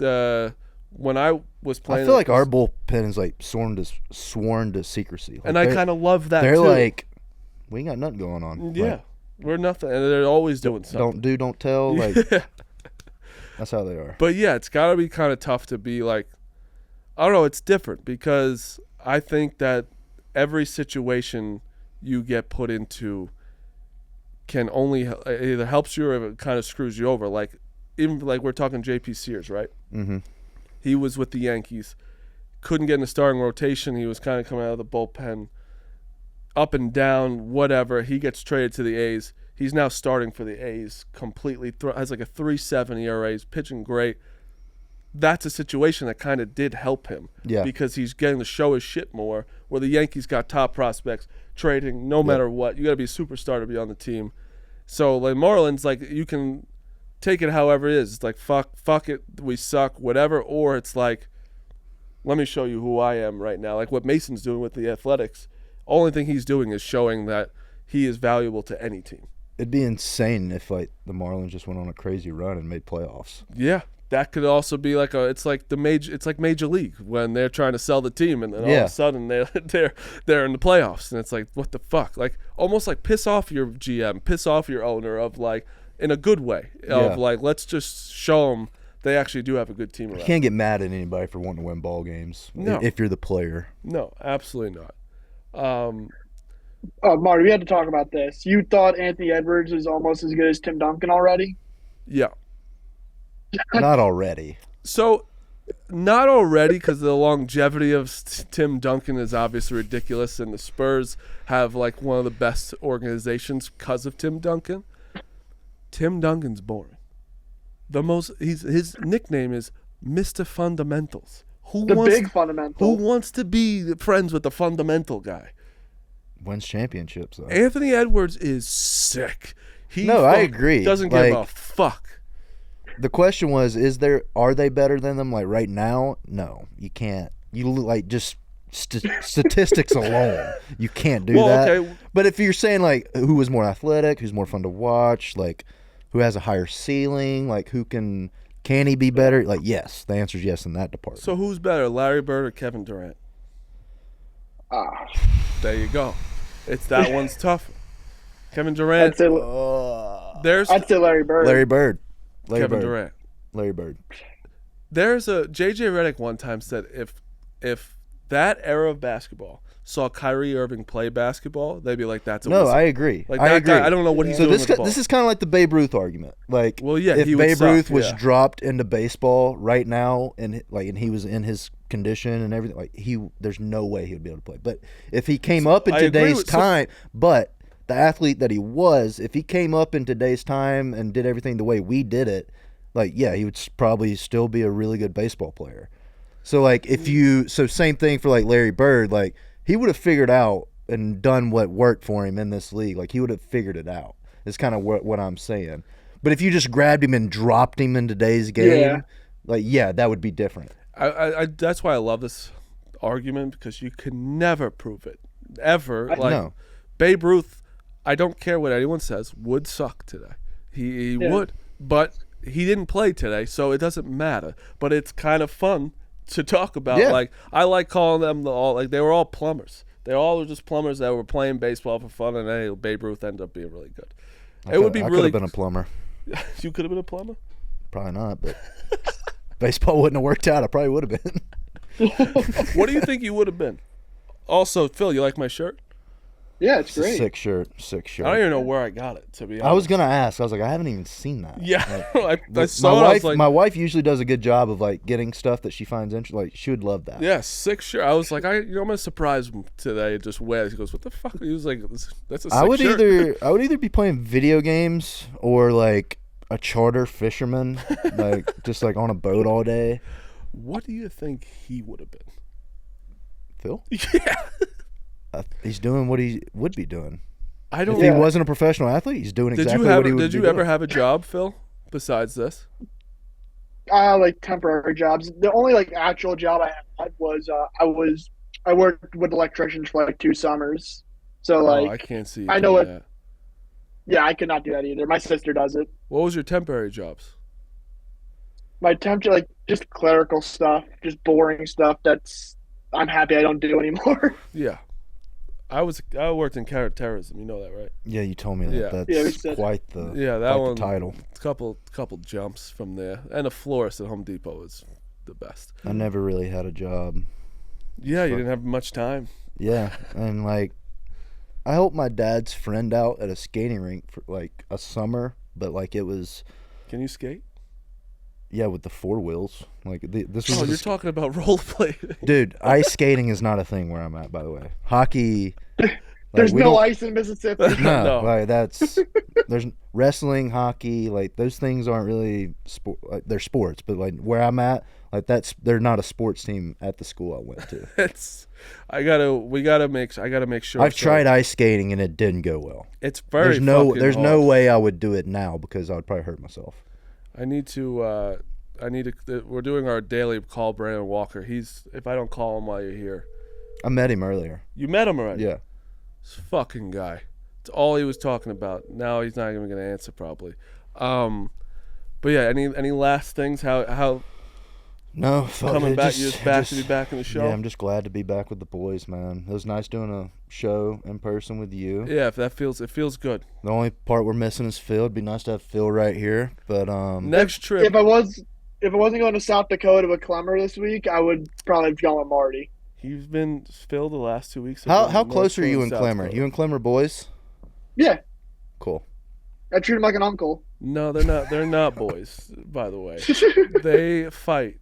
Speaker 2: when I was playing,
Speaker 3: I feel like our bullpen is like sworn to secrecy. Like
Speaker 2: and I kind of love that.
Speaker 3: They're
Speaker 2: too.
Speaker 3: like, we ain't got nothing going on.
Speaker 2: Yeah,
Speaker 3: like,
Speaker 2: we're nothing, and they're always doing something.
Speaker 3: Don't tell. Like that's how they are.
Speaker 2: But yeah, it's got to be kind of tough to be like, I don't know. It's different because I think that every situation you get put into can only either helps you or it kind of screws you over. Like even like we're talking J.P. Sears, right?
Speaker 3: Mm-hmm.
Speaker 2: He was with the Yankees, couldn't get in the starting rotation. He was kind of coming out of the bullpen, up and down, whatever. He gets traded to the A's. He's now starting for the A's completely. Has like a 3.7 ERA. He's pitching great. That's a situation that kind of did help him.
Speaker 3: Yeah.
Speaker 2: Because he's getting to show his shit more, where the Yankees got top prospects, trading no matter what. You got to be a superstar to be on the team. So, like, Marlins, like, you can take it however it is. It's like, fuck it, we suck, whatever. Or it's like, let me show you who I am right now. Like what Mason's doing with the Athletics. Only thing he's doing is showing that he is valuable to any team.
Speaker 3: It'd be insane if like the Marlins just went on a crazy run and made playoffs.
Speaker 2: Yeah, that could also be like it's like Major League when they're trying to sell the team and then all of a sudden they're in the playoffs and it's like what the fuck, like almost like piss off your GM, piss off your owner of like in a good way of like let's just show them they actually do have a good team around.
Speaker 3: You can't get mad at anybody for wanting to win ball games if you're the player.
Speaker 2: No, absolutely not.
Speaker 4: Marty, we had to talk about this. You thought Anthony Edwards was almost as good as Tim Duncan already?
Speaker 2: Yeah.
Speaker 3: Not already.
Speaker 2: So, not already because the longevity of Tim Duncan is obviously ridiculous, and the Spurs have like one of the best organizations because of Tim Duncan. Tim Duncan's boring. His nickname is Mr. Fundamentals.
Speaker 4: Big fundamental.
Speaker 2: Who wants to be friends with the fundamental guy?
Speaker 3: Wins championships though.
Speaker 2: Anthony Edwards is sick.
Speaker 3: I agree.
Speaker 2: Doesn't give a fuck.
Speaker 3: The question was, are they better than them like right now? No, you can't. You like just statistics alone, you can't do that. Okay. But if you're saying like who is more athletic, who's more fun to watch, like who has a higher ceiling, like who can he be better? Like yes, the answer is yes in that department.
Speaker 2: So who's better, Larry Bird or Kevin Durant? There you go. That one's tough. Kevin Durant.
Speaker 4: I'd say Larry Bird.
Speaker 2: Kevin Durant.
Speaker 3: Larry Bird.
Speaker 2: There's a JJ Redick one time said if that era of basketball saw Kyrie Irving play basketball, they'd be like, "That's a wizard."
Speaker 3: I agree.
Speaker 2: Like I agree. Guy, I don't know what he's doing with the ball.
Speaker 3: This is kind of like the Babe Ruth argument. Like, if Babe Ruth was dropped into baseball right now, and he was in his condition and everything, like there's no way he would be able to play. But if he came up in today's time, but the athlete that he was, if he came up in today's time and did everything the way we did it, like he would probably still be a really good baseball player. So like same thing for like Larry Bird, like he would have figured out and done what worked for him in this league. Like he would have figured it out. Is kind of what I'm saying. But if you just grabbed him and dropped him in today's game, that would be different.
Speaker 2: I that's why I love this argument because you can never prove it ever. No. Babe Ruth, I don't care what anyone says, would suck today. He would, but he didn't play today, so it doesn't matter. But it's kind of fun to talk about. Yeah. Like I like calling them they were all plumbers. They all were just plumbers that were playing baseball for fun, and Babe Ruth ended up being really good. I could
Speaker 3: have been a plumber.
Speaker 2: You could have been a plumber?
Speaker 3: Probably not, but baseball wouldn't have worked out. I probably would have been.
Speaker 2: What do you think you would have been? Also, Phil, you like my shirt?
Speaker 4: Yeah, it's great.
Speaker 3: Sick shirt.
Speaker 2: I don't even know where I got it, to be honest.
Speaker 3: I was going to ask. I was like, I haven't even seen that.
Speaker 2: Yeah. I saw it.
Speaker 3: My wife usually does a good job of like getting stuff that she finds interesting. Like, she would love that.
Speaker 2: Yeah, sick shirt. I was like, I'm going to surprise him today. Just wear. He goes, what the fuck? He was like, that's a sick shirt.
Speaker 3: I would either be playing video games or like a charter fisherman, like just like on a boat all day.
Speaker 2: What do you think he would have been?
Speaker 3: Phil?
Speaker 2: Yeah.
Speaker 3: He's doing what he would be doing.
Speaker 2: If
Speaker 3: he wasn't a professional athlete, he's doing exactly what he would be doing.
Speaker 2: Did you ever have a job, Phil, besides this?
Speaker 4: Like temporary jobs. The only like actual job I had was I worked with electricians for like 2 summers. So like
Speaker 2: I can't see.
Speaker 4: I know what. That. Yeah, I could not do that either. My sister does it.
Speaker 2: What was your temporary jobs?
Speaker 4: My like just clerical stuff, just boring stuff. I'm happy I don't do anymore.
Speaker 2: Yeah. I worked in counterterrorism. You know that, right?
Speaker 3: Yeah, you told me that.
Speaker 2: Yeah.
Speaker 3: That's quite the the title.
Speaker 2: Couple jumps from there, and a florist at Home Depot is the best.
Speaker 3: I never really had a job.
Speaker 2: Yeah, you didn't have much time.
Speaker 3: Yeah, and like, I helped my dad's friend out at a skating rink for like a summer, but like it was.
Speaker 2: Can you skate?
Speaker 3: Yeah, with the 4 wheels. Like this was.
Speaker 2: Oh, you're talking about rollerblading,
Speaker 3: dude. Ice skating is not a thing where I'm at. By the way, hockey.
Speaker 4: There's no ice in Mississippi.
Speaker 3: No, like there's wrestling, hockey. Like those things aren't really sport. Like, they're sports, but like where I'm at, like they're not a sports team at the school I went to.
Speaker 2: I gotta make sure.
Speaker 3: I've tried ice skating and it didn't go well.
Speaker 2: It's very.
Speaker 3: There's no way I would do it now because I would probably hurt myself.
Speaker 2: I need to. We're doing our daily call Brandon Walker. If I don't call him while you're here.
Speaker 3: I met him earlier.
Speaker 2: You met him already?
Speaker 3: Yeah.
Speaker 2: This fucking guy. It's all he was talking about. Now he's not even going to answer probably. But yeah, any last things? How
Speaker 3: No, fuck
Speaker 2: coming
Speaker 3: it,
Speaker 2: back? You're just back to be back in the show.
Speaker 3: Yeah, I'm just glad to be back with the boys, man. It was nice doing a show in person with you.
Speaker 2: Yeah, if it feels good.
Speaker 3: The only part we're missing is Phil. It'd be nice to have Phil right here, but
Speaker 2: Next trip.
Speaker 4: If I wasn't going to South Dakota with Clemmer this week, I would probably have gone with Marty.
Speaker 2: He's been Phil the last 2 weeks.
Speaker 3: how close are you and Clemmer? You and Clemmer boys?
Speaker 4: Yeah,
Speaker 3: Cool.
Speaker 4: I treat him like an uncle.
Speaker 2: No, they're not. They're not boys. By the way, they fight.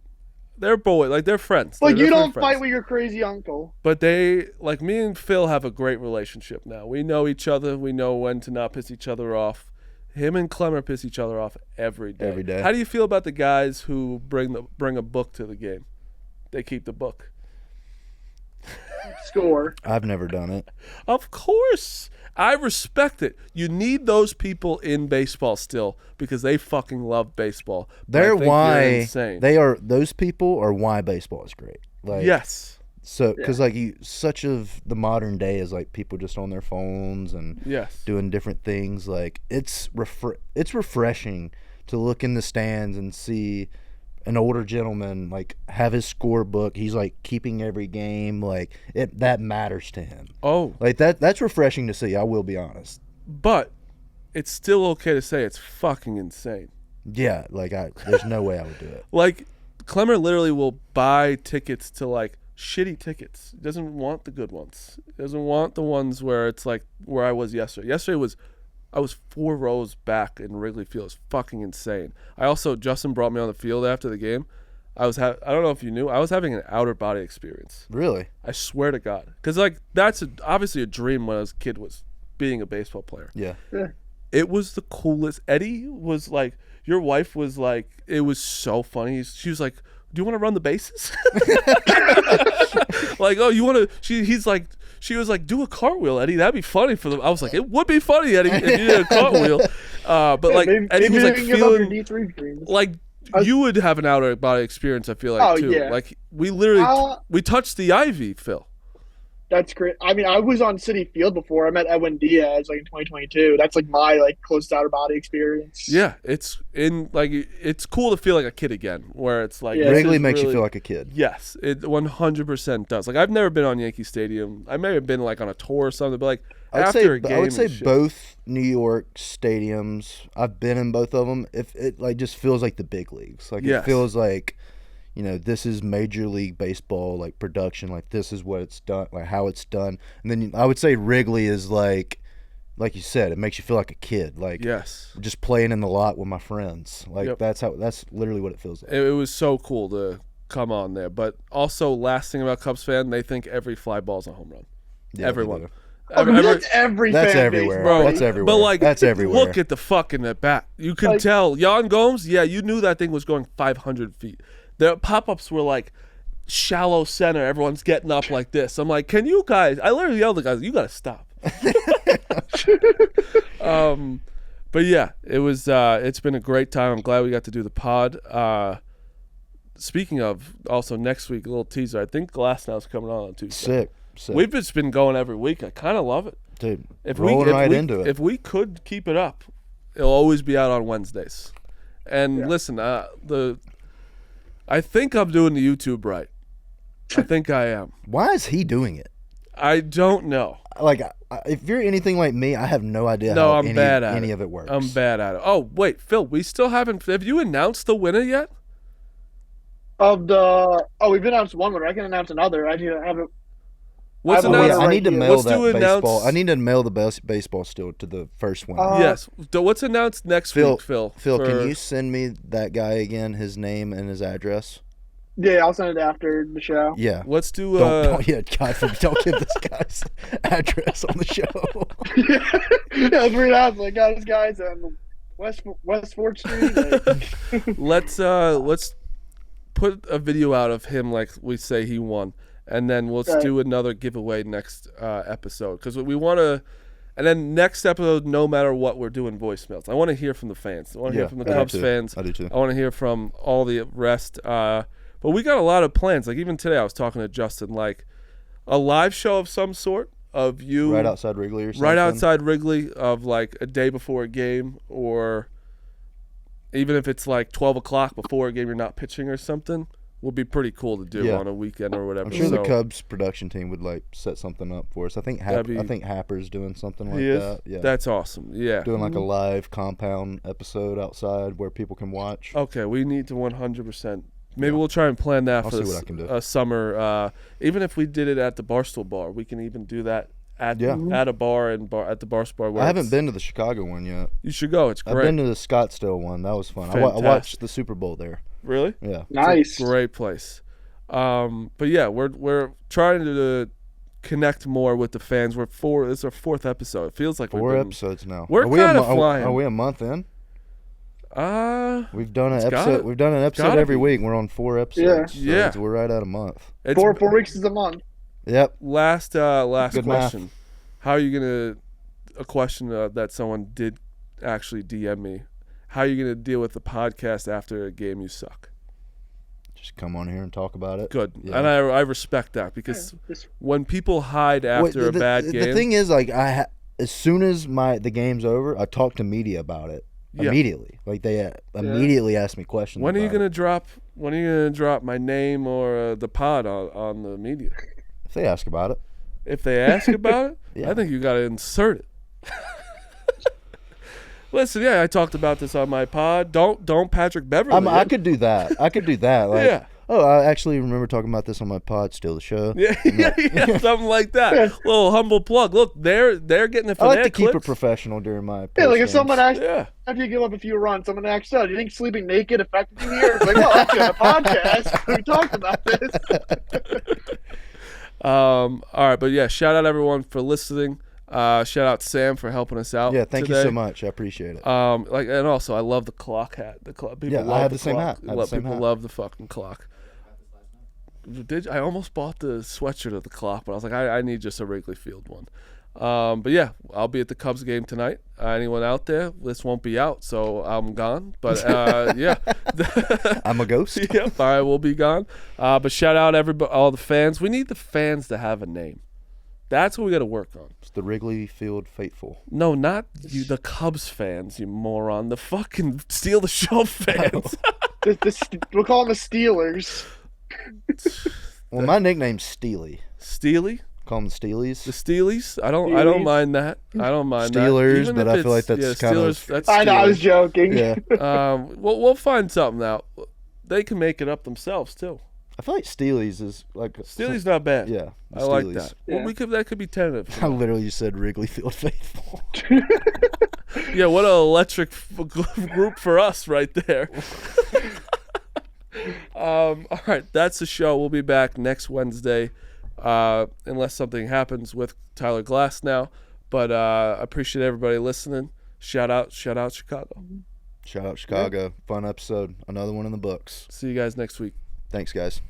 Speaker 2: They're boys. Like they're friends.
Speaker 4: Like
Speaker 2: They're
Speaker 4: you don't
Speaker 2: friends.
Speaker 4: fight with your crazy uncle.
Speaker 2: But they, like me and Phil, have a great relationship now. We know each other. We know when to not piss each other off. Him and Clemmer piss each other off every day.
Speaker 3: Every day.
Speaker 2: How do you feel about the guys who bring a book to the game? They keep the book.
Speaker 4: Score.
Speaker 3: I've never done it.
Speaker 2: Of course. I respect it. You need those people in baseball still because they fucking love baseball. But I
Speaker 3: They're
Speaker 2: think
Speaker 3: why
Speaker 2: you're insane.
Speaker 3: they are. Those people are why baseball is great. Like
Speaker 2: Yes.
Speaker 3: So, because like such of the modern day is like people just on their phones and
Speaker 2: Yes.
Speaker 3: doing different things. Like it's refreshing to look in the stands and see an older gentleman like have his scorebook. He's like keeping every game. Like that matters to him.
Speaker 2: Oh,
Speaker 3: Like that's refreshing to see. I will be honest.
Speaker 2: but it's still okay to say it's fucking insane.
Speaker 3: Yeah, like there's no way I would do it.
Speaker 2: Like Clemmer literally will buy tickets to like shitty tickets. He doesn't want the good ones. He doesn't want the ones where it's like where I was yesterday. I was 4 rows back in Wrigley Field. It was fucking insane. Justin brought me on the field after the game. I don't know if you knew, I was having an outer body experience.
Speaker 3: Really?
Speaker 2: I swear to God. Because like that's obviously a dream when I was a kid, was being a baseball player.
Speaker 3: Yeah.
Speaker 2: It was the coolest. Eddie was like, your wife was like, it was so funny. She was like, do you want to run the bases? Like, oh, you want to? She was like, do a cartwheel, Eddie. That'd be funny for them. I was like, it would be funny, Eddie, if you did a cartwheel. But like, Eddie was like feeling like you would have an outer body experience. I feel like too.
Speaker 4: Yeah.
Speaker 2: Like we literally we touched the ivy, Phil.
Speaker 4: That's great. I mean, I was on City Field before. I met Edwin Diaz like in 2022. That's like my like close outer body experience.
Speaker 2: Yeah, it's cool to feel like a kid again. Where it's like
Speaker 3: Wrigley makes you feel like a kid.
Speaker 2: Yes, it 100% does. Like I've never been on Yankee Stadium. I may have been like on a tour or something, but like after a game,
Speaker 3: I would say both New York stadiums. I've been in both of them. If it like just feels like the big leagues. Like it feels like, you know, this is Major League Baseball, like production, like this is what it's done, like how it's done. And then I would say Wrigley is like you said, it makes you feel like a kid, like just playing in the lot with my friends. Like that's literally what it feels like.
Speaker 2: It was so cool to come on there. But also, last thing about Cubs fan, they think every fly ball is a home run.
Speaker 3: Yeah,
Speaker 2: everyone.
Speaker 4: That's every
Speaker 3: that's
Speaker 4: fan
Speaker 3: everywhere,
Speaker 4: base,
Speaker 3: bro. That's everywhere.
Speaker 2: But like,
Speaker 3: that's everywhere.
Speaker 2: Look at the fucking at bat. You can tell. Yan Gomes, you knew that thing was going 500 feet. The pop-ups were like shallow center. Everyone's getting up like this. I'm like, can you guys? I literally yelled at the guys, you gotta stop. But yeah, it was. It's been a great time. I'm glad we got to do the pod. Speaking of, also next week, a little teaser. I think Glasnow's coming on Tuesday.
Speaker 3: Sick.
Speaker 2: We've just been going every week. I kind of love it,
Speaker 3: dude.
Speaker 2: Into it. If we could keep it up, it'll always be out on Wednesdays. And listen, I think I'm doing the YouTube right. I think I am.
Speaker 3: Why is he doing it?
Speaker 2: I don't know.
Speaker 3: Like, if you're anything like me, I have no idea
Speaker 2: how
Speaker 3: any of it works.
Speaker 2: I'm bad at it. Oh, wait, Phil, we still haven't. Have you announced the winner yet?
Speaker 4: We've announced one winner. I can announce another. I haven't.
Speaker 2: What's announced?
Speaker 3: I need to mail
Speaker 2: that
Speaker 3: baseball. I need to mail the baseball still to the first one.
Speaker 2: Yes. What's announced next week, Phil?
Speaker 3: Phil, can you send me that guy again, his name and his address?
Speaker 4: Yeah, I'll send it after the show.
Speaker 3: Yeah.
Speaker 2: Let's do.
Speaker 3: Don't give this guy's address on the show.
Speaker 4: Yeah, let's read out. Like, this guy's on West 4th Street.
Speaker 2: Let's put a video out of him like we say he won. And then let's do another giveaway next episode because we want to. And then next episode, no matter what, we're doing voicemails. I want to hear from the fans. I want to hear from the Cubs fans.
Speaker 3: I do too.
Speaker 2: I want to hear from all the rest. But we got a lot of plans. Like even today, I was talking to Justin. Like a live show of some sort of you
Speaker 3: Right outside Wrigley or something.
Speaker 2: right outside Wrigley of like a day before a game, or even if it's like 12 o'clock before a game, you're not pitching or something, would be pretty cool to do
Speaker 3: Yeah.
Speaker 2: on a weekend or whatever.
Speaker 3: I'm sure the
Speaker 2: So,
Speaker 3: Cubs production team would like set something up for us. I think Happer's doing something like
Speaker 2: he is?
Speaker 3: that. Yeah.
Speaker 2: That's awesome. Yeah.
Speaker 3: Doing like a live compound episode outside where people can watch.
Speaker 2: Okay, we need to 100%. Maybe we'll try and plan that
Speaker 3: I'll
Speaker 2: for
Speaker 3: see
Speaker 2: this
Speaker 3: what I can do.
Speaker 2: summer. Even if we did it at the Barstool Bar, we can even do that at a bar and at the Barstool Bar. Where
Speaker 3: I haven't been to the Chicago one yet.
Speaker 2: You should go. It's great.
Speaker 3: I've been to the Scottsdale one. That was fun. I
Speaker 2: Fantastic.
Speaker 3: watched the Super Bowl there.
Speaker 2: Really?
Speaker 3: Yeah.
Speaker 4: Nice.
Speaker 2: Great place. But yeah, we're trying to connect more with the fans. This is our 4th episode. It feels like
Speaker 3: Four episodes now.
Speaker 2: We're
Speaker 3: Are we
Speaker 2: kinda flying.
Speaker 3: Are we a month in? We've done an
Speaker 2: It's
Speaker 3: episode.
Speaker 2: gotta-
Speaker 3: We've done an episode
Speaker 2: gotta
Speaker 3: every
Speaker 2: be.
Speaker 3: week. We're on 4 episodes. So
Speaker 2: Yeah.
Speaker 3: we're right at a month.
Speaker 2: it's
Speaker 4: 4 weeks is a month.
Speaker 3: Yep.
Speaker 2: last
Speaker 3: Good
Speaker 2: question.
Speaker 3: math.
Speaker 2: How are you gonna? A question that someone did actually DM me. How are you gonna deal with the podcast after a game you suck?
Speaker 3: Just come on here and talk about it.
Speaker 2: Good,
Speaker 3: Yeah.
Speaker 2: and I respect that because when people hide after
Speaker 3: Wait,
Speaker 2: a bad game,
Speaker 3: The thing is, like, as soon as the game's over, I talk to media about it
Speaker 2: Yeah.
Speaker 3: immediately. Like they immediately ask me questions.
Speaker 2: when are you
Speaker 3: about
Speaker 2: gonna drop? When are you gonna drop my name or the pod on the media?
Speaker 3: it. If they ask about it,
Speaker 2: If they ask about it,
Speaker 3: Yeah.
Speaker 2: I think you gotta insert it. Listen, yeah, I talked about this on my pod. Don't Patrick Beverly.
Speaker 3: I could do that. I could do that. Like,
Speaker 2: Yeah.
Speaker 3: oh, I actually remember talking about this on my pod. Steal the show.
Speaker 2: Yeah, something like that. Little humble plug. Look, they're getting it for
Speaker 3: I like
Speaker 2: their
Speaker 3: to keep it
Speaker 2: clips.
Speaker 3: professional during my.
Speaker 4: Yeah, like if
Speaker 3: post-games.
Speaker 4: someone asks,
Speaker 2: Yeah.
Speaker 4: after you give up a few runs, someone asks, "Oh, do you think sleeping naked affected you here?" It's like, well, actually, on the podcast, we talked about this.
Speaker 2: All right, but yeah, shout out everyone for listening. Shout out Sam for helping us out.
Speaker 3: Yeah, thank you
Speaker 2: today.
Speaker 3: so much. I appreciate it.
Speaker 2: And also I love the clock hat. The clock. People
Speaker 3: Yeah, I
Speaker 2: love
Speaker 3: have the same
Speaker 2: clock.
Speaker 3: hat. I have the same
Speaker 2: People
Speaker 3: hat.
Speaker 2: love the fucking clock. I almost bought the sweatshirt of the clock, but I was like, I need just a Wrigley Field one. But yeah, I'll be at the Cubs game tonight. Anyone out there? This won't be out, so I'm gone. But yeah,
Speaker 3: I'm a ghost.
Speaker 2: yep, I will be gone. But shout out everybody, all the fans. We need the fans to have a name. That's what we got to work on.
Speaker 3: It's the Wrigley Field faithful.
Speaker 2: No, not you, the Cubs fans, you moron. The fucking Steal the Show fans.
Speaker 4: We'll call them the Steelers.
Speaker 3: Well, my nickname's Steely.
Speaker 2: Steely?
Speaker 3: Call them the Steelies.
Speaker 2: The Steelies? I don't mind that. I don't mind
Speaker 3: Steelers,
Speaker 2: that. Even
Speaker 3: but
Speaker 2: if
Speaker 3: I feel like
Speaker 2: it's-
Speaker 3: that's
Speaker 2: yeah,
Speaker 3: kind
Speaker 2: Steelers,
Speaker 3: of-
Speaker 2: that's
Speaker 4: I know, I was
Speaker 2: Steelers.
Speaker 4: joking.
Speaker 3: Yeah.
Speaker 2: We'll find something out. They can make it up themselves too.
Speaker 3: I feel like Steelies is like
Speaker 2: Steely's not bad.
Speaker 3: Yeah, the
Speaker 2: I like
Speaker 3: Steelies.
Speaker 2: that.
Speaker 4: Yeah.
Speaker 2: Well, that could be tentative.
Speaker 3: I literally just said Wrigley Field faithful.
Speaker 2: Yeah, what an electric group for us right there. All right, that's the show. We'll be back next Wednesday, unless something happens with Tyler Glass now. But I appreciate everybody listening. Shout out Chicago.
Speaker 3: Shout out Chicago. Fun episode. Another one in the books.
Speaker 2: See you guys next week.
Speaker 3: Thanks, guys.